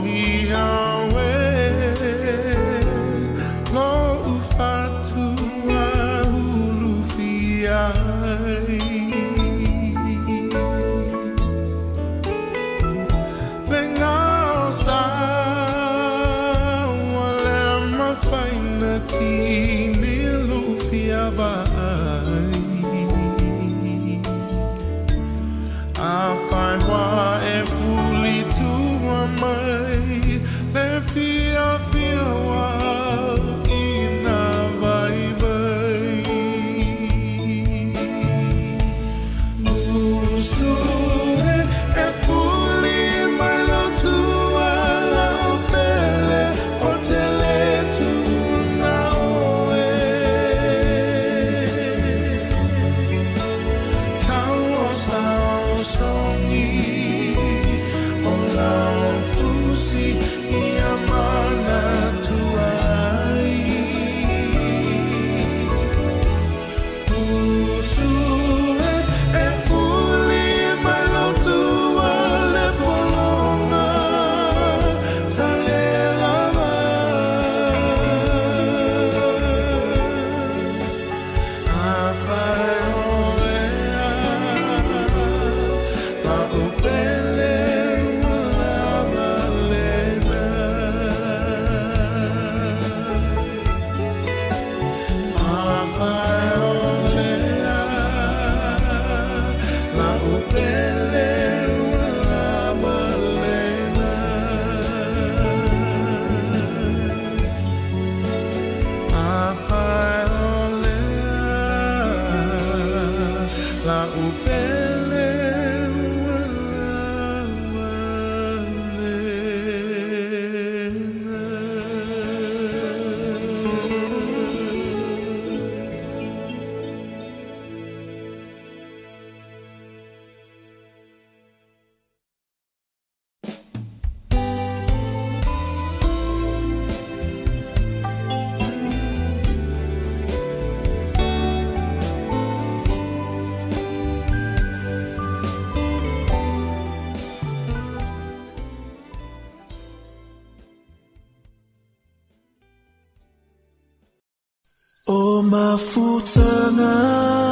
O mafutana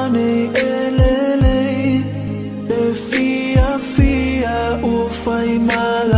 nei elelei le fia fia o fai mal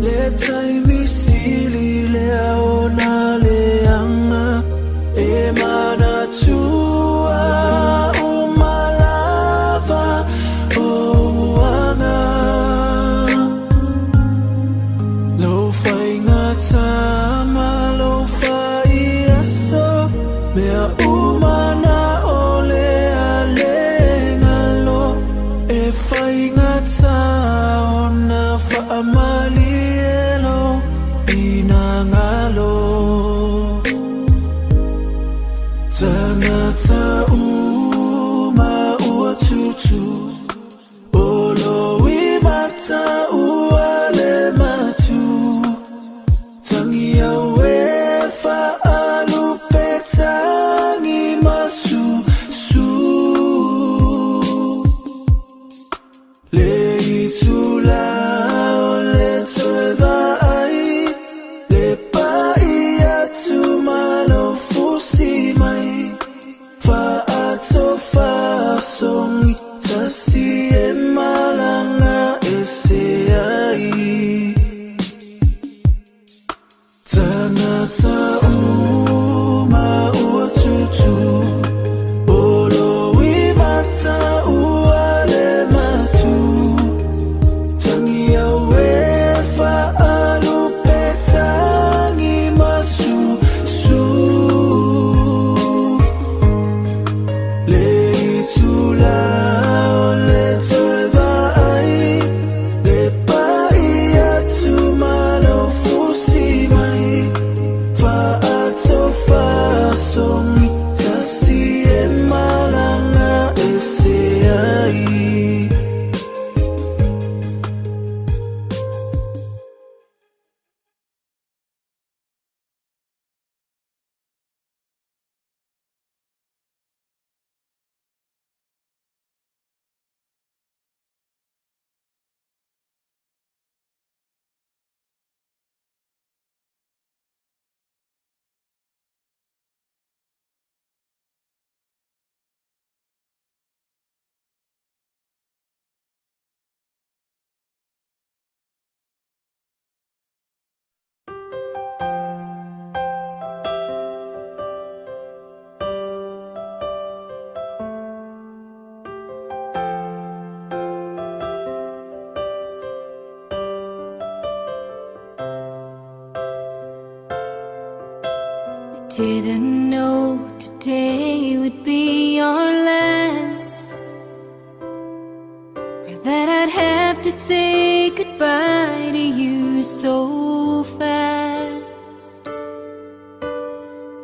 Le taimi sili le aona le anga e mana tua umalava o anga lo fai ngata ma lo fai aso mea umana ole alenga lo e fai ngata ona fa amalielo inangalo Tanata uma ua tutu Olo imata ua le matu Tangi awe fa alupe tangi masu su Le itula o le toeva ai Le pai atu malo fusi mai Fa ato fa songi Tasi e malanga e se ai Tanata uma ua tutu Olo imata ua le matu Tangi awe fa alupe tangi masu su Le itula o le toeva ai Le pai atu malo fusi mai Fa ato fa songi Tasi e malanga e se ai Didn't know today would be our last, or that I'd have to say goodbye to you so fast.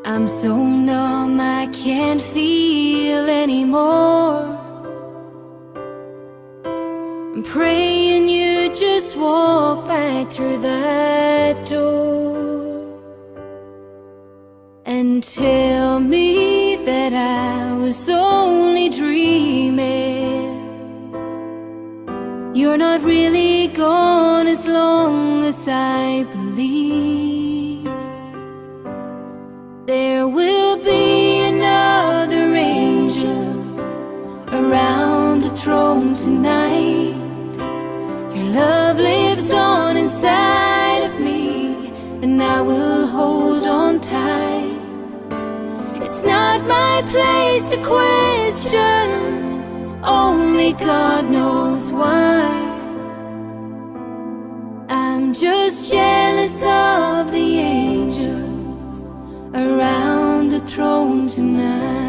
I'm so numb I can't feel anymore. I'm praying you just walk back through that door and tell me that I was only dreaming. You're not really gone as long as I believe. There will be another angel around the throne tonight. Your love lives on inside of me, and I will hold on tight. It's not my place to question, only God knows why. I'm just jealous of the angels around the throne tonight.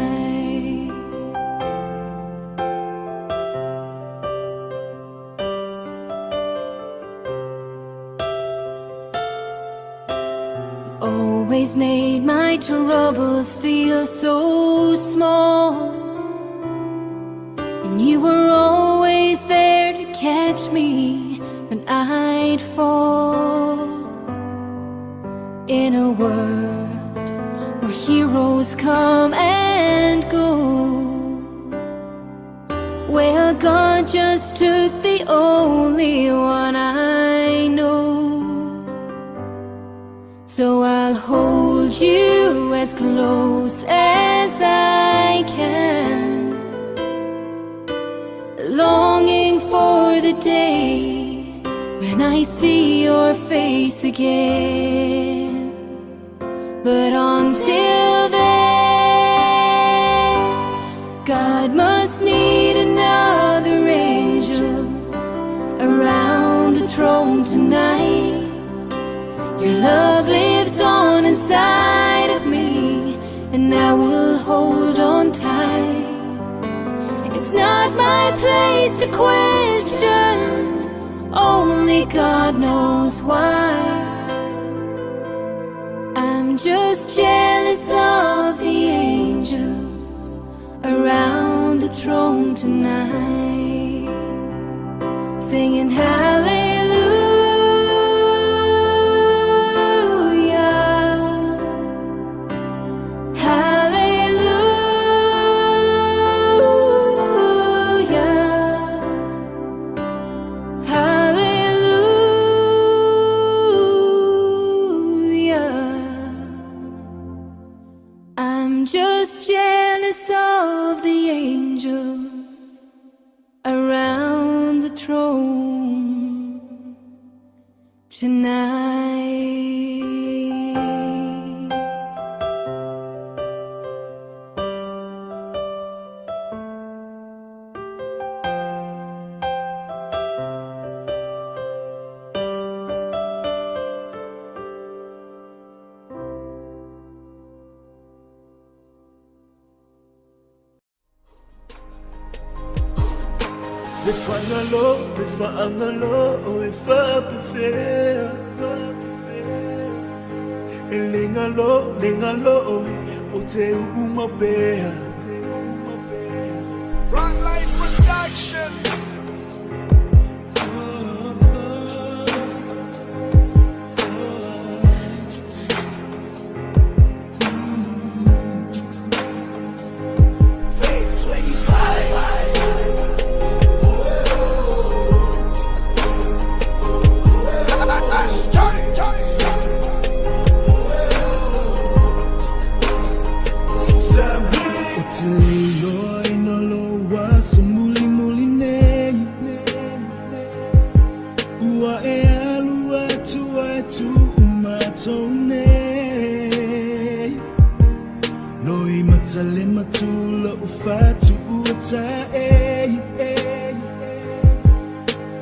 Always made my troubles feel so small, and you were always there to catch me when I'd fall. In a world where heroes come and go, well, God just took the only one I know. So I'll hold you as close as I can, longing for the day when I see your face again. But until then, God must need another angel around the throne tonight. Your love lives on inside of me, and I will hold on tight. It's not my place to question, only God knows why. I'm just jealous of the angels around the throne tonight, singing hallelujah, hallelujah, hallelujah. I'm just jealous of the angels around the throne tonight. Befaangalo, efapefea, lingalo, ute umabea. Frontline Production.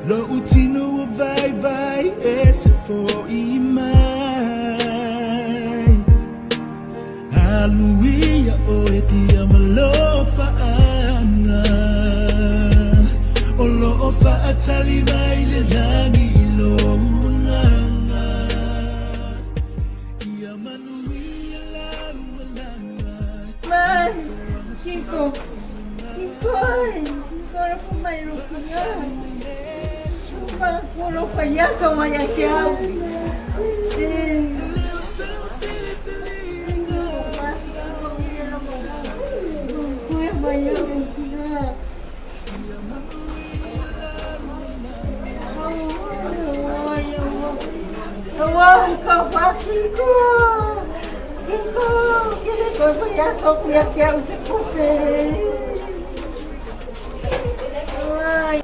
Lo utino vai esse foi mai. Hallelujah, oh etia malofa ana. Olo ofa atali vai le langi lo nganga. Ia manuia la malanga. Man, Kiko na pumayrukunya. Puro payaso mayakyao. Kuya mayaw sila. Awang kapatiko. Kiko, kini ko payaso kuya kyao sa kupe. Ay,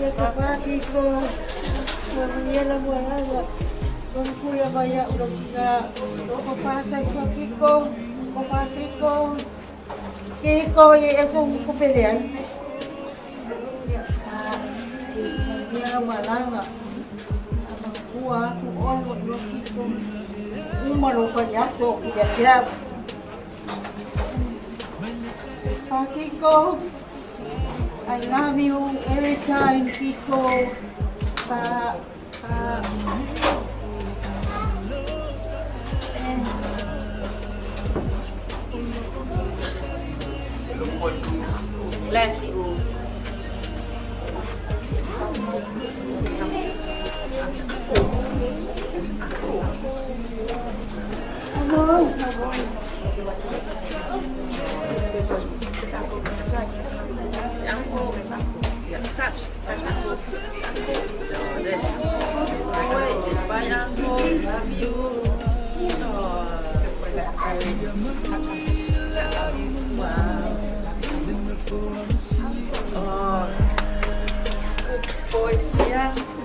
ya kapatiko. Kuya lang wala. Kung kuya kaya ulang sila. Kapasay sa Kiko. Kapatiko. Kiko, esong kupilian. Kaya wala nga. Ang kuha, kuon, wag Kiko. Umaro pa yaso, kaya Kiko, I love you every time, Kiko. Bless you. Touch. Love you. Ela.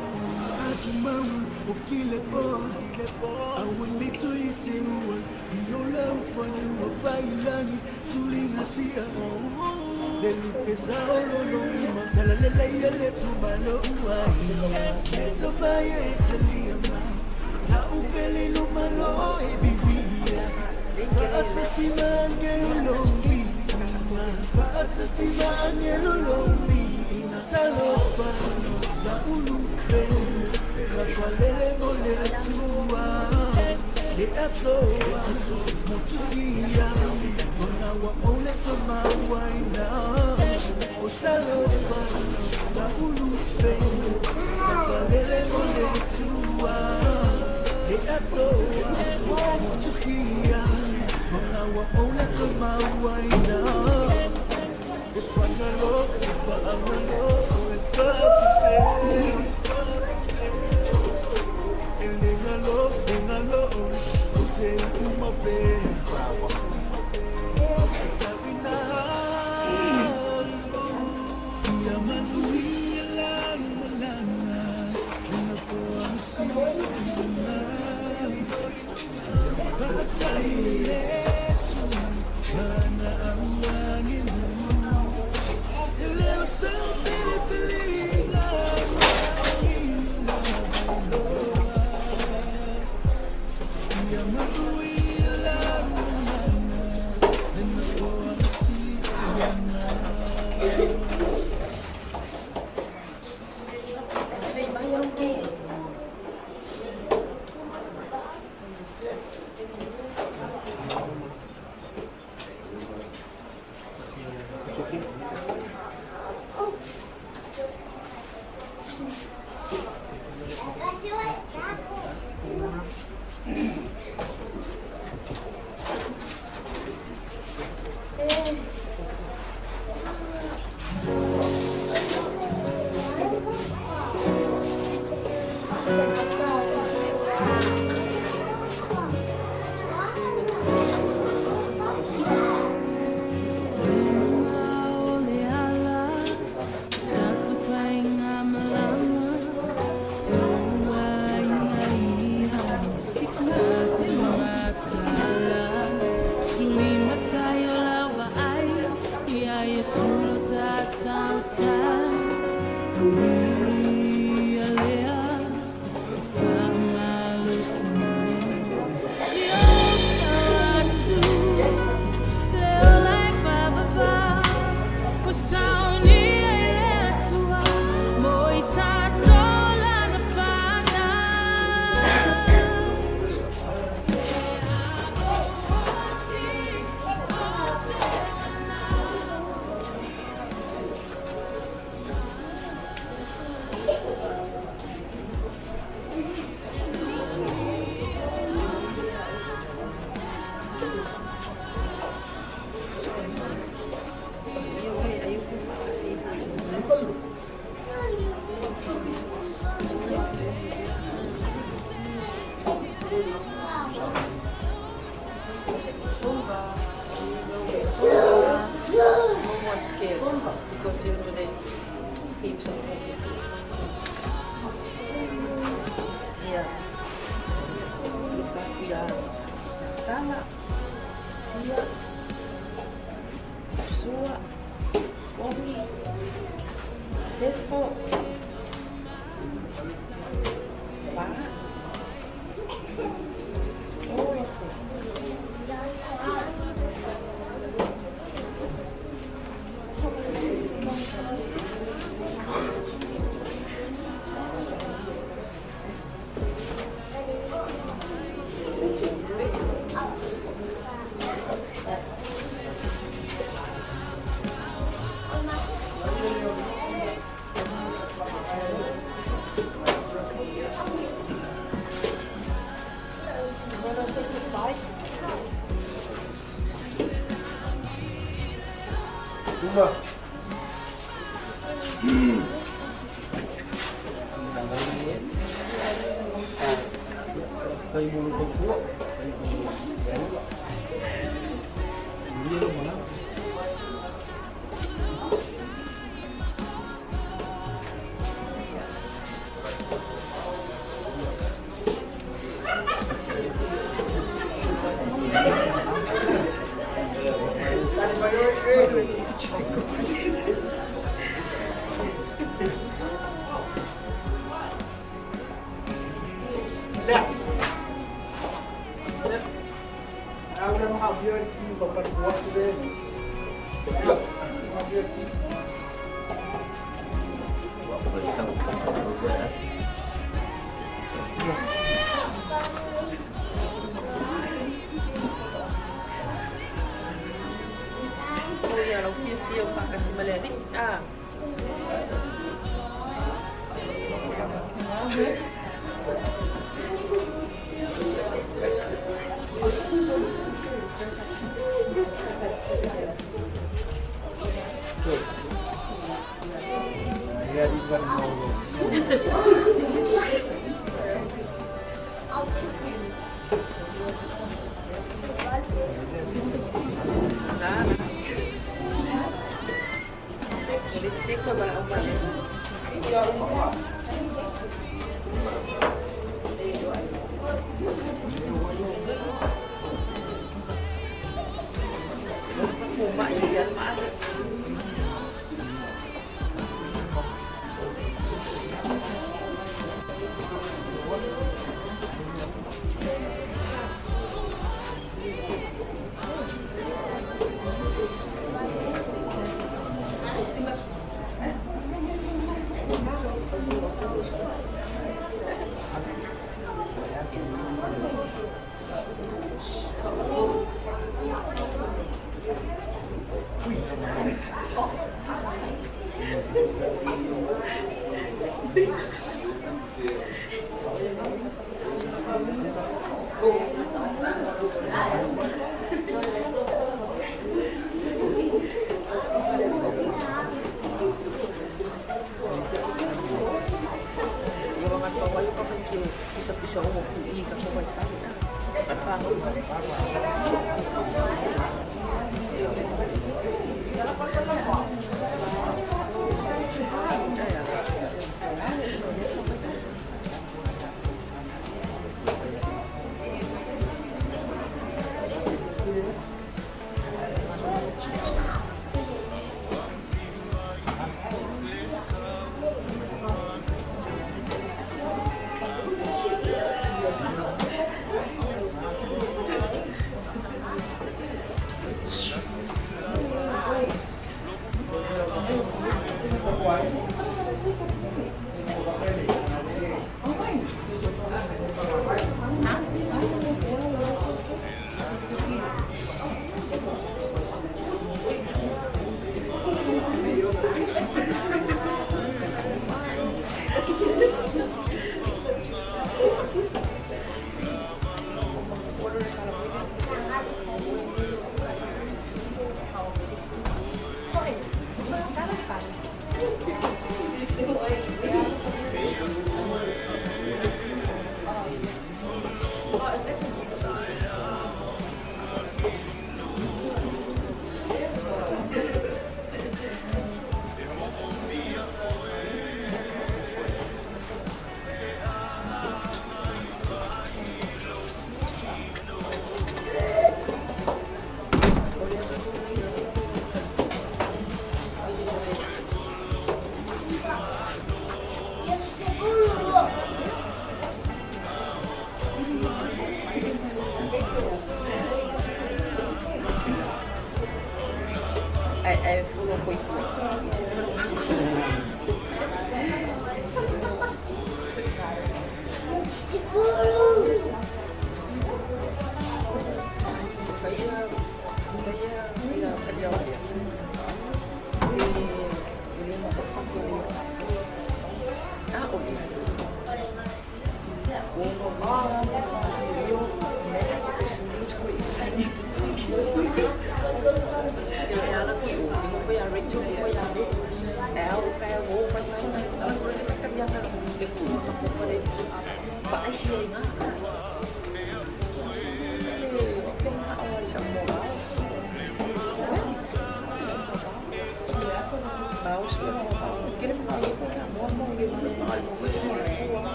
Because you know they keep something. Yeah. Kita sana siya sua kopi selfo para Cây bùn công quốc, cây bùn béo, nhiều mà lắm. Dia kasi malari. Ah. Siapa barang umat ni? Mak yang mak. Bisa umum ini kamu buat apa?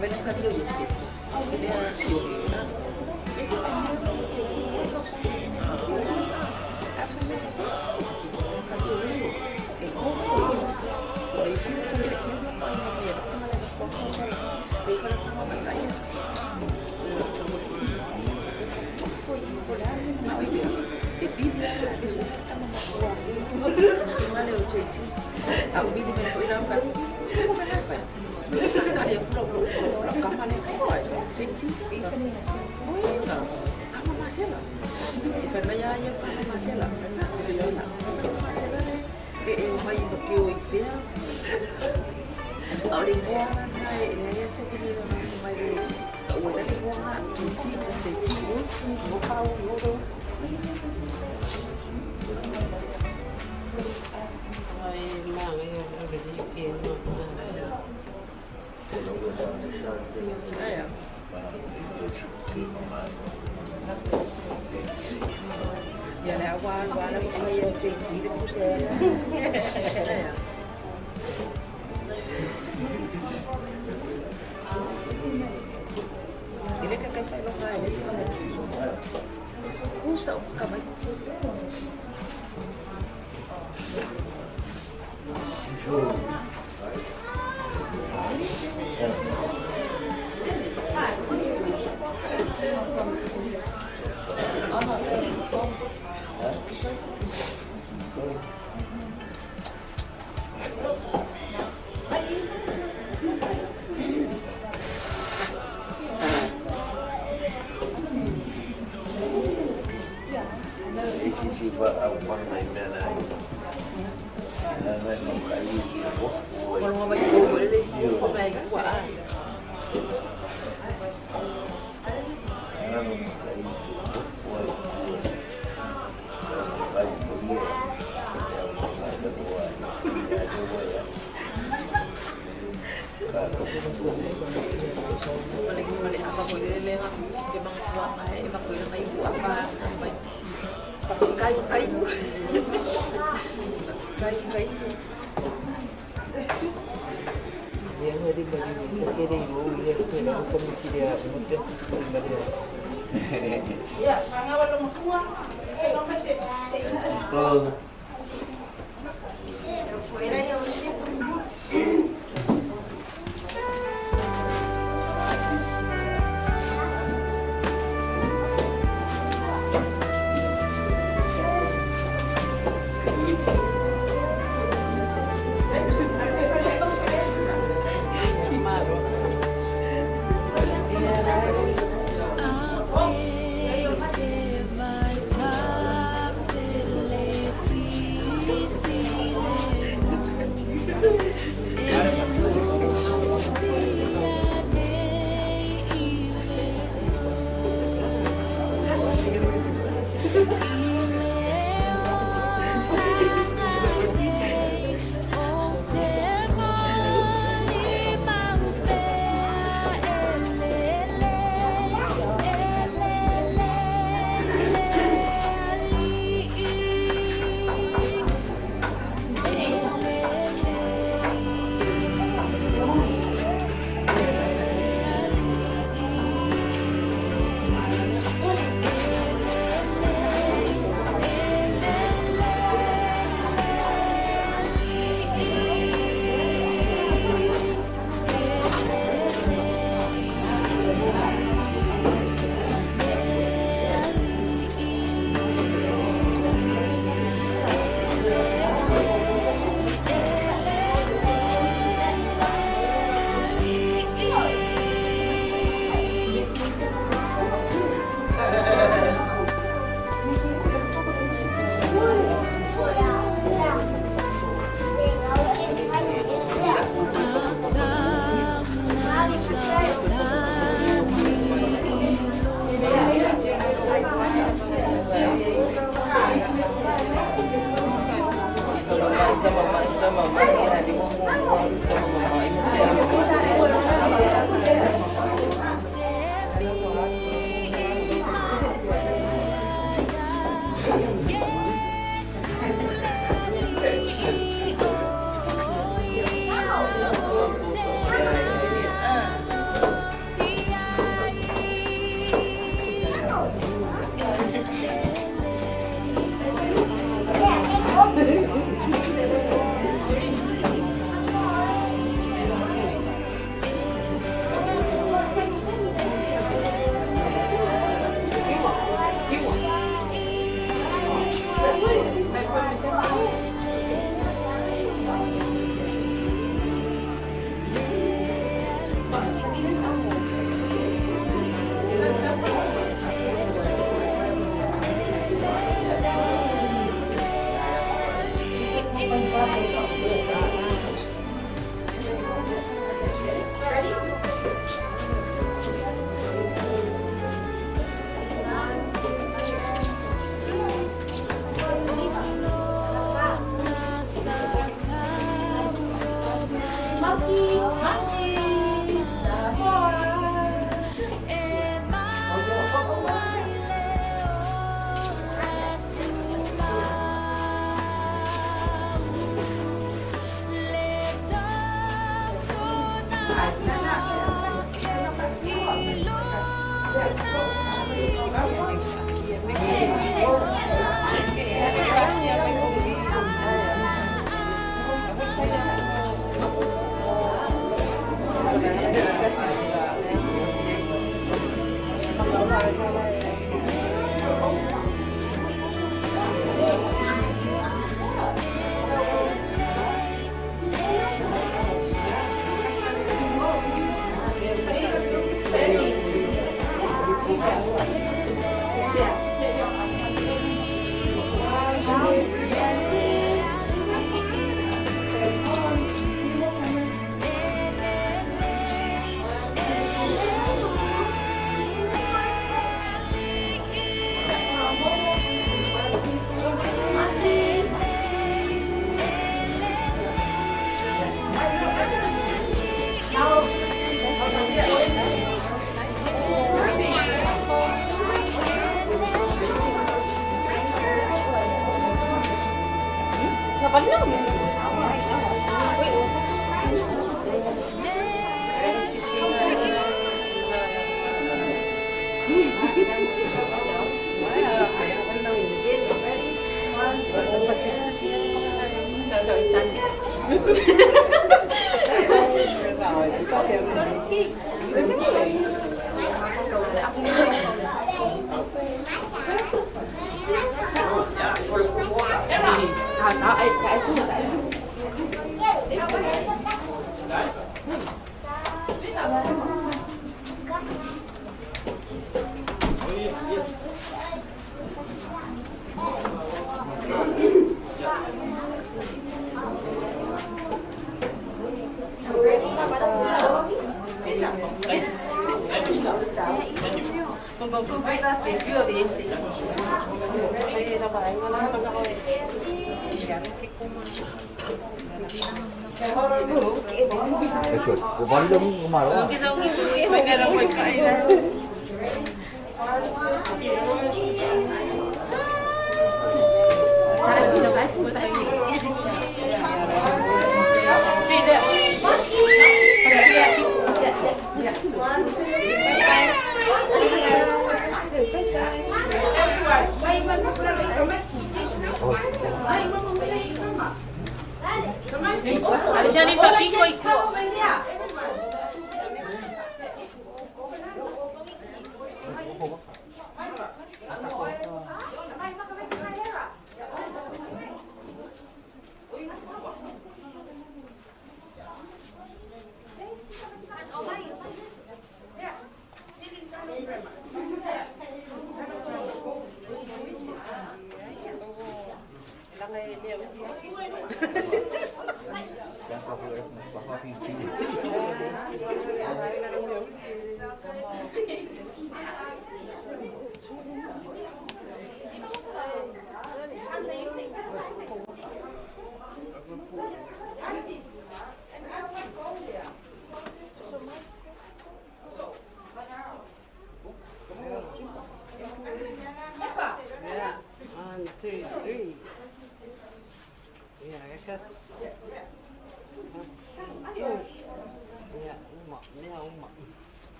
Vele kari o yesi. Vele a si o na. Giờ là qua nó cũng hay chơi chỉ được mua xe. Ini kan phải lúc này đấy sẽ cú sợ cả mấy. Kalau mau bagi boleh deh, mau bagi quả. Balik apa boleh lewat, emang kuat lah, emang boleh main buat apa sampai pakai kayu. Kayu. Yang ada bagi kering dulu, dia kena komisi dia mudah dia. Ya, sangat belum kuat. Kalau masih. I'll save my time,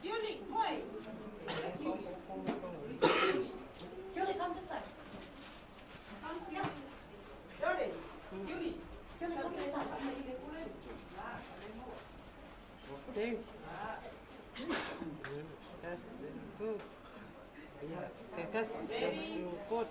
Julie, mooi. Julie, come this side. Come here. Julie, Julie, come this side. There. That's good. Yeah, that's you good.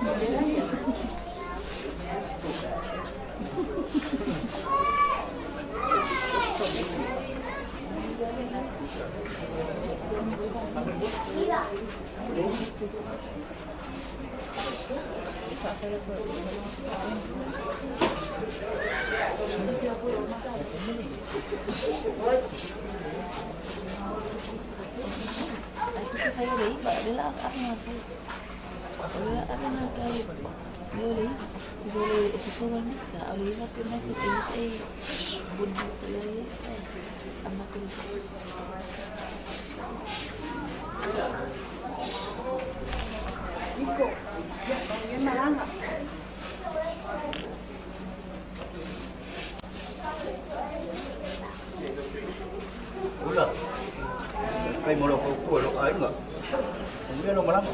Kayo rin, ba? Dila ako nga po. Dila ako nga kayo. Dili, usually isusuwan bisa. Aliwa ko na sa PSA. Bundo tuloy. Ang makulit. Iko, yan malanga. Udah. Kayak mau lakukan kuah, lo air nggak? Kemudian lo malam.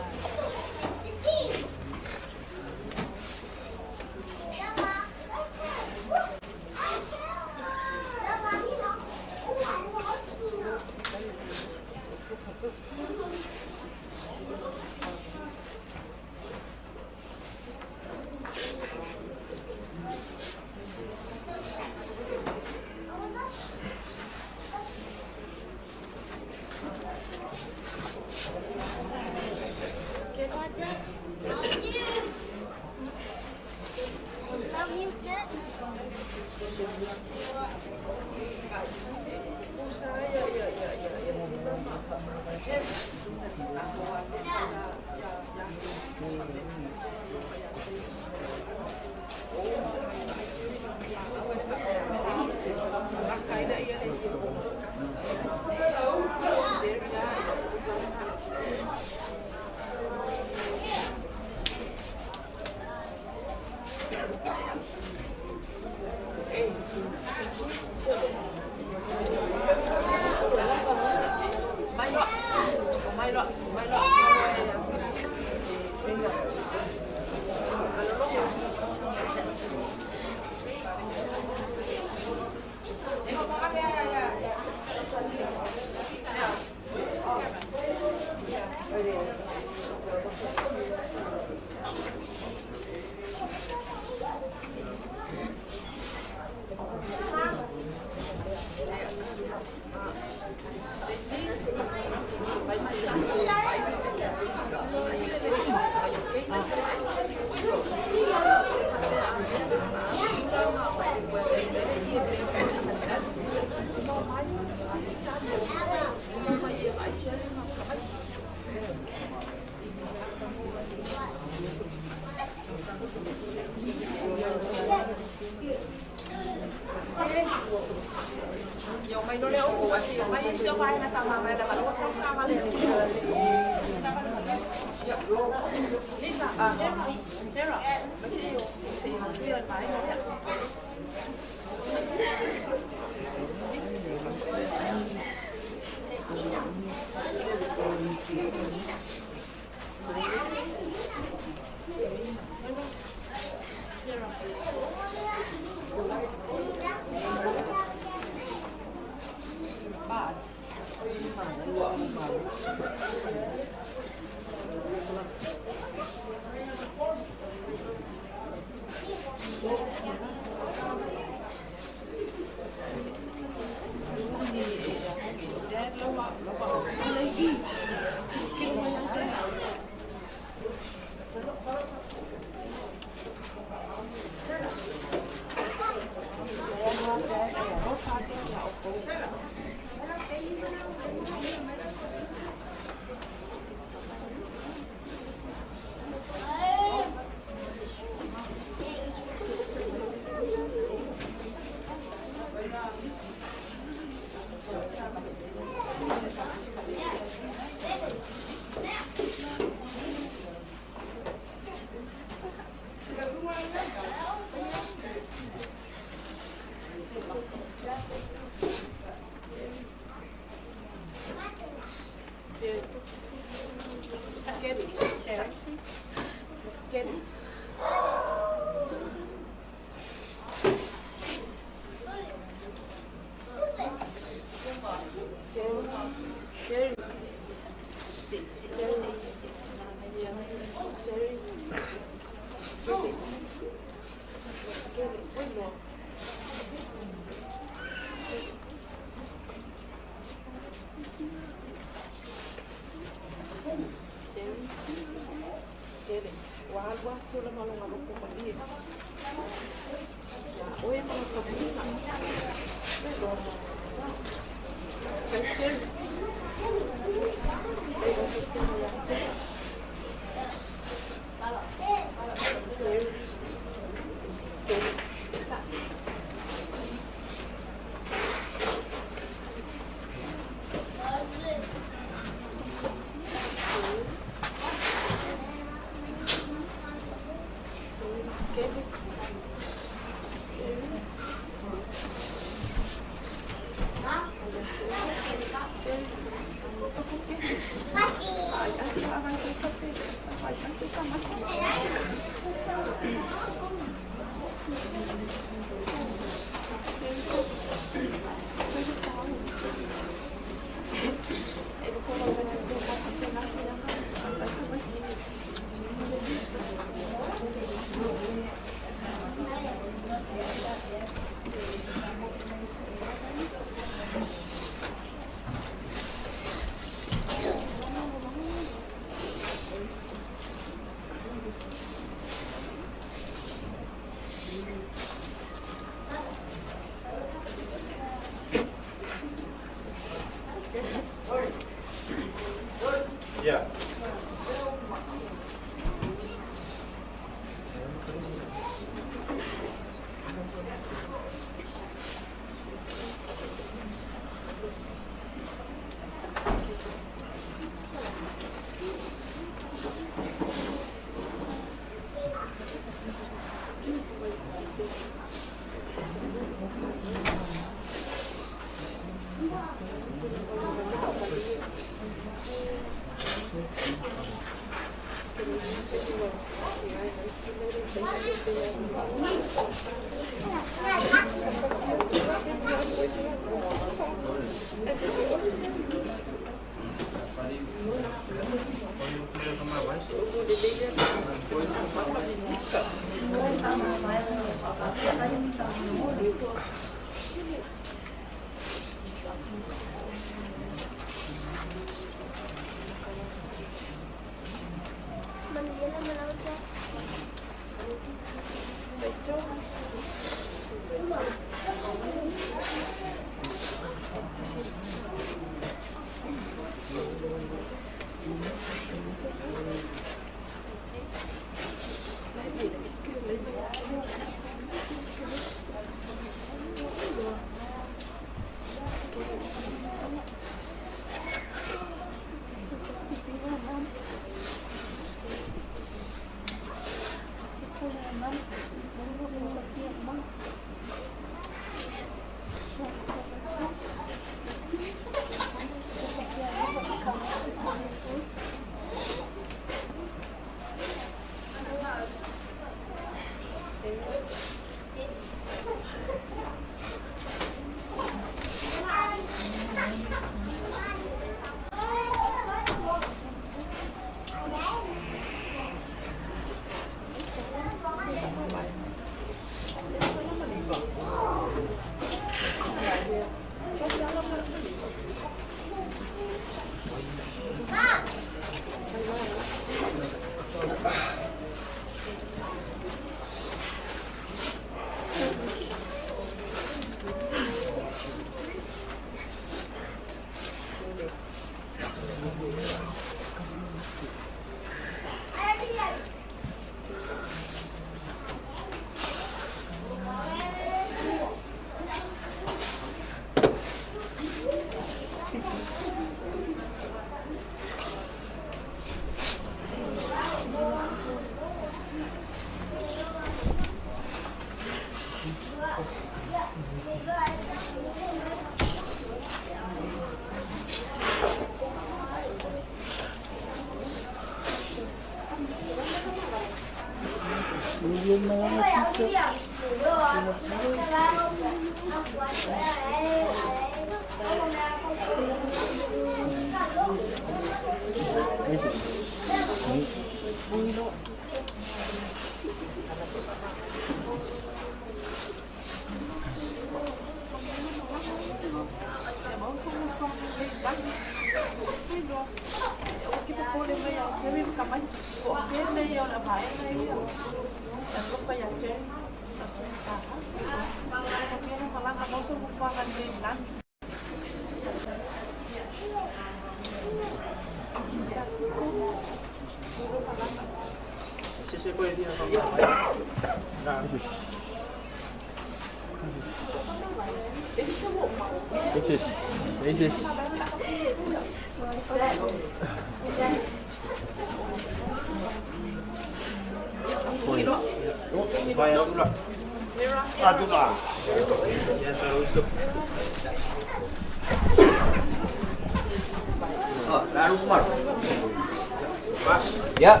Ya.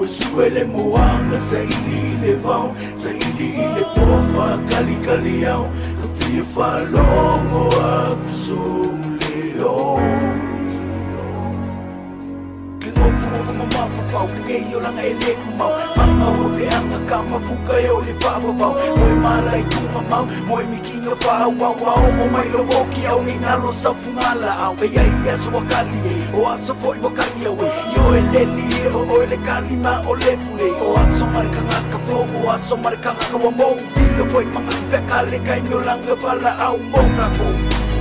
Suele moanga sa ili vau, sa ili pofa kali kaliao, kafia falongo aku sumleo. Kingo mamafafau Ningei o langa e le kumau Mama hope anga ka mafuka e o le whawawau Moe mala i kunga mau Moe mikinga whawawau O mai lo woki au ngi ngalo sa fungala au E iai aso wakali e O aso foi wakali au e Yo e leli e o ele kalima o le pule O aso marikanga ka fo O aso marikanga ka wamo Lo foi mga pekale kai mio langa vala au moka ko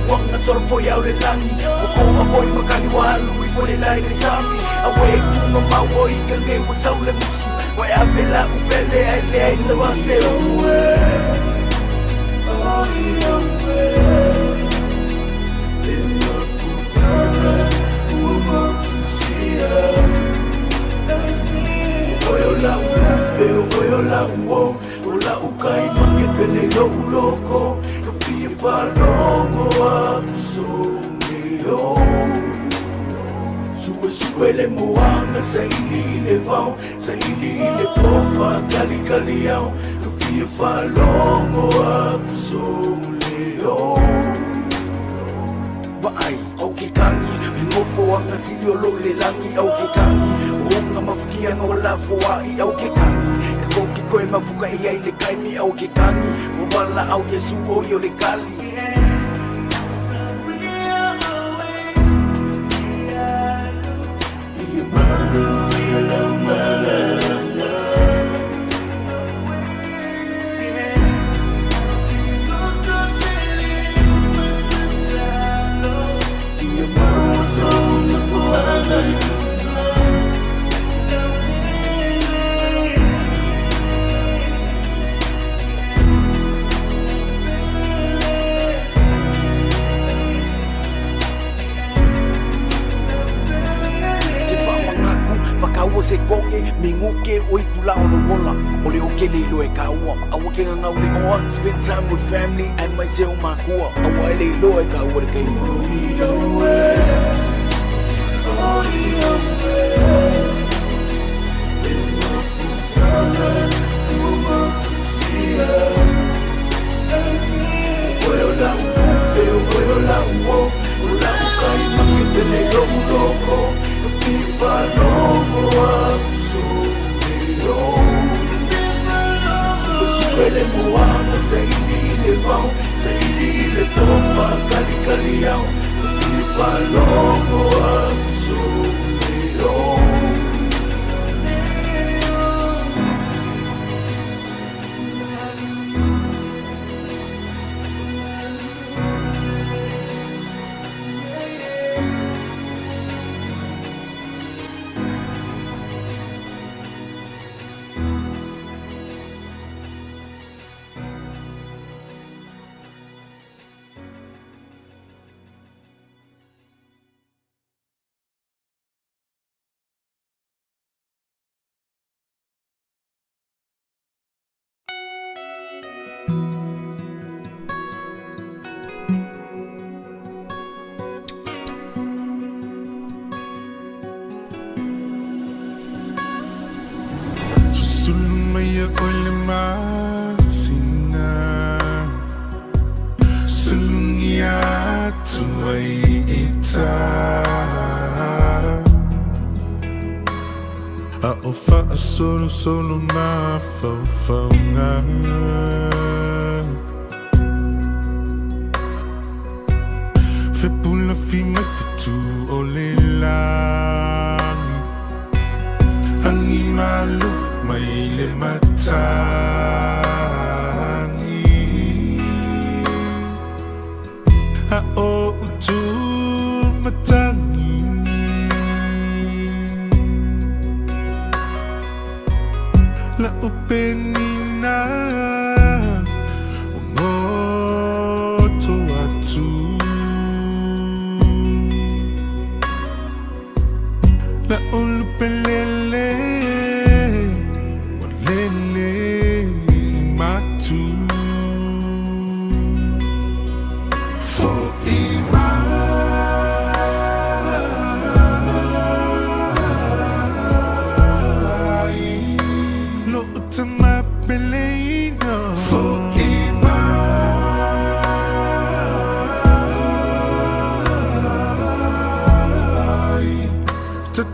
Wanga solo foi au le langi O koma foi makani walu I foi le lai le sami Awe kunga mawo I kange wasau le musu Wai abela upele ai le ai le wase uwe Oh iamwe Ina futana Uma tusia Oyo la upe Oyo la uo Ola ukai mange pele lo uloko Kafia falongo wa kusumio Suwe le moanga sa ili le vau Sa ili le pofa kali kali yao Kafia falongo wa kusumio Waai au ke kangi Ringopo anga silio lo le langi au ke kangi Unga mafukia nga wala foai au ke kangi Kakoki koe mafuka ia i le kaimi au ke kangi Wawala au Yesu o yo le kali Se konge minguke o ikula o lo bola o le oke le lo e kaua awa ke ngau le oa spend time with family and my zeo makua awa le lo e kaua ke Ele moanga sa ili le vau Sa ili le pofa kali kali au Kifa longo a kusumio Sulumaya ole masina Sulungia tuai ita A ofa solo solo ma fau nga Fe pula fi me fitu ole lang Angi malu mai le matangi A o utu matangi La upenina Umoto atu La ulupelele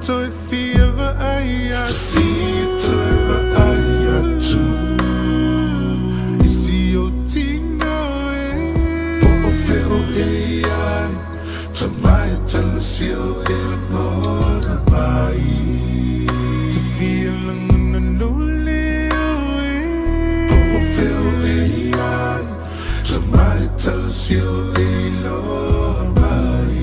Toi fi ever Tamaya talasio ilapora bai. To feel ang naluliwi. Popo feel iyan. Tamaya talasio ilapora bai.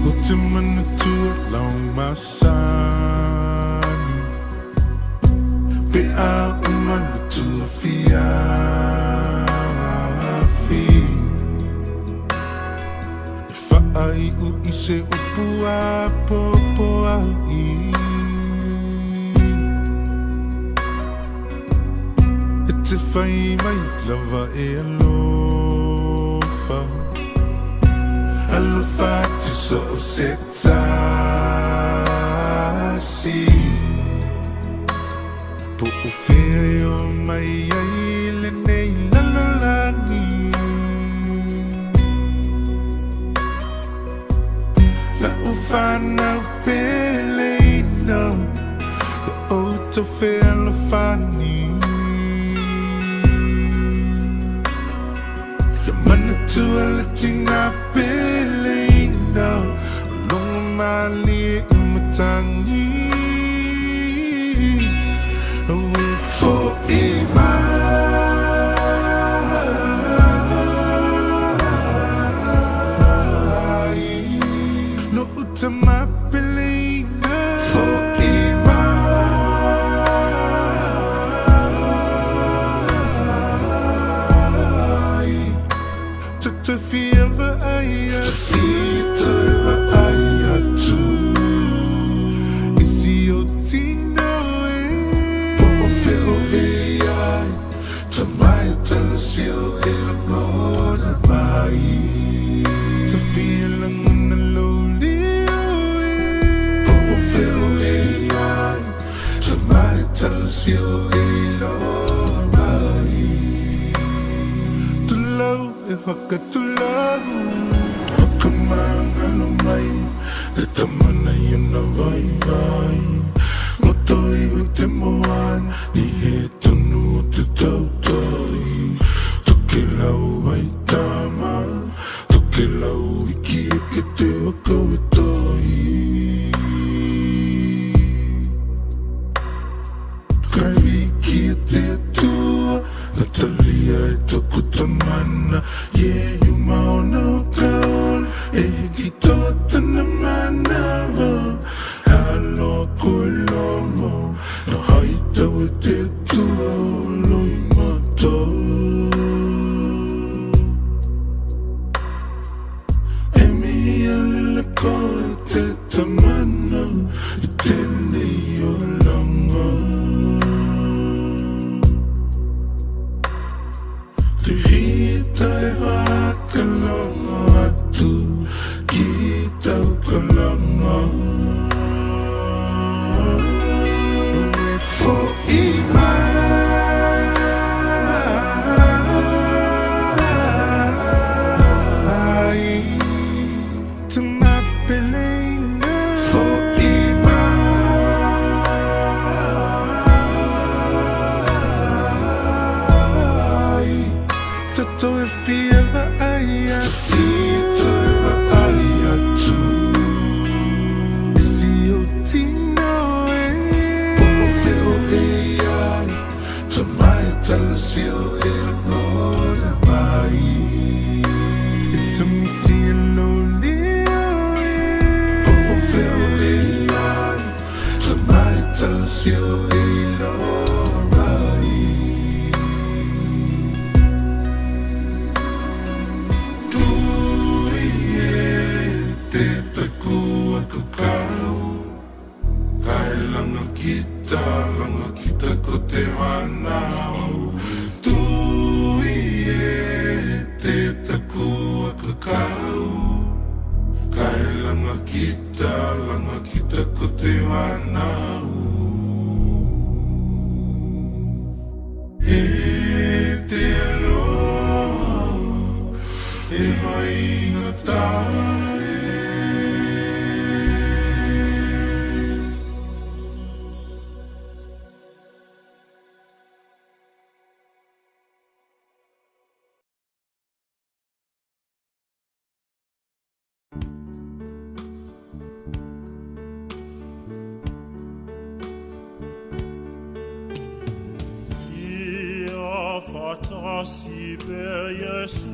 Ultimate tour long my son. Be out man to fiafi. If I ise upua popo ai. It's if I my lover alofa. Alofa to so setasi. Po feel my island lalolani. La ufana pelino. La auto feel funny. Yamana to a latina pelino. Long mali umatangi. For no utama pelina. For to feel the aya, to feel the aya too. Is your tino? Tamaya talasio ilapora bai. To feel ang naluliwi. Popo feel iyan. Tamaya talasio ilapora bai. Tulaw hakatulaw. Hakamang alumay. Tataman na yun na vai. Motoy utemoan. Niheto tutautai. Tukilau ai tama. Tukilau iki te wakawitoi. Kaviki te tua. Natalia ito kutamana. Yeah, you mauna kaon. Gito tanamanava. Halo kulomo. No haita te tua. fatasi per Jesu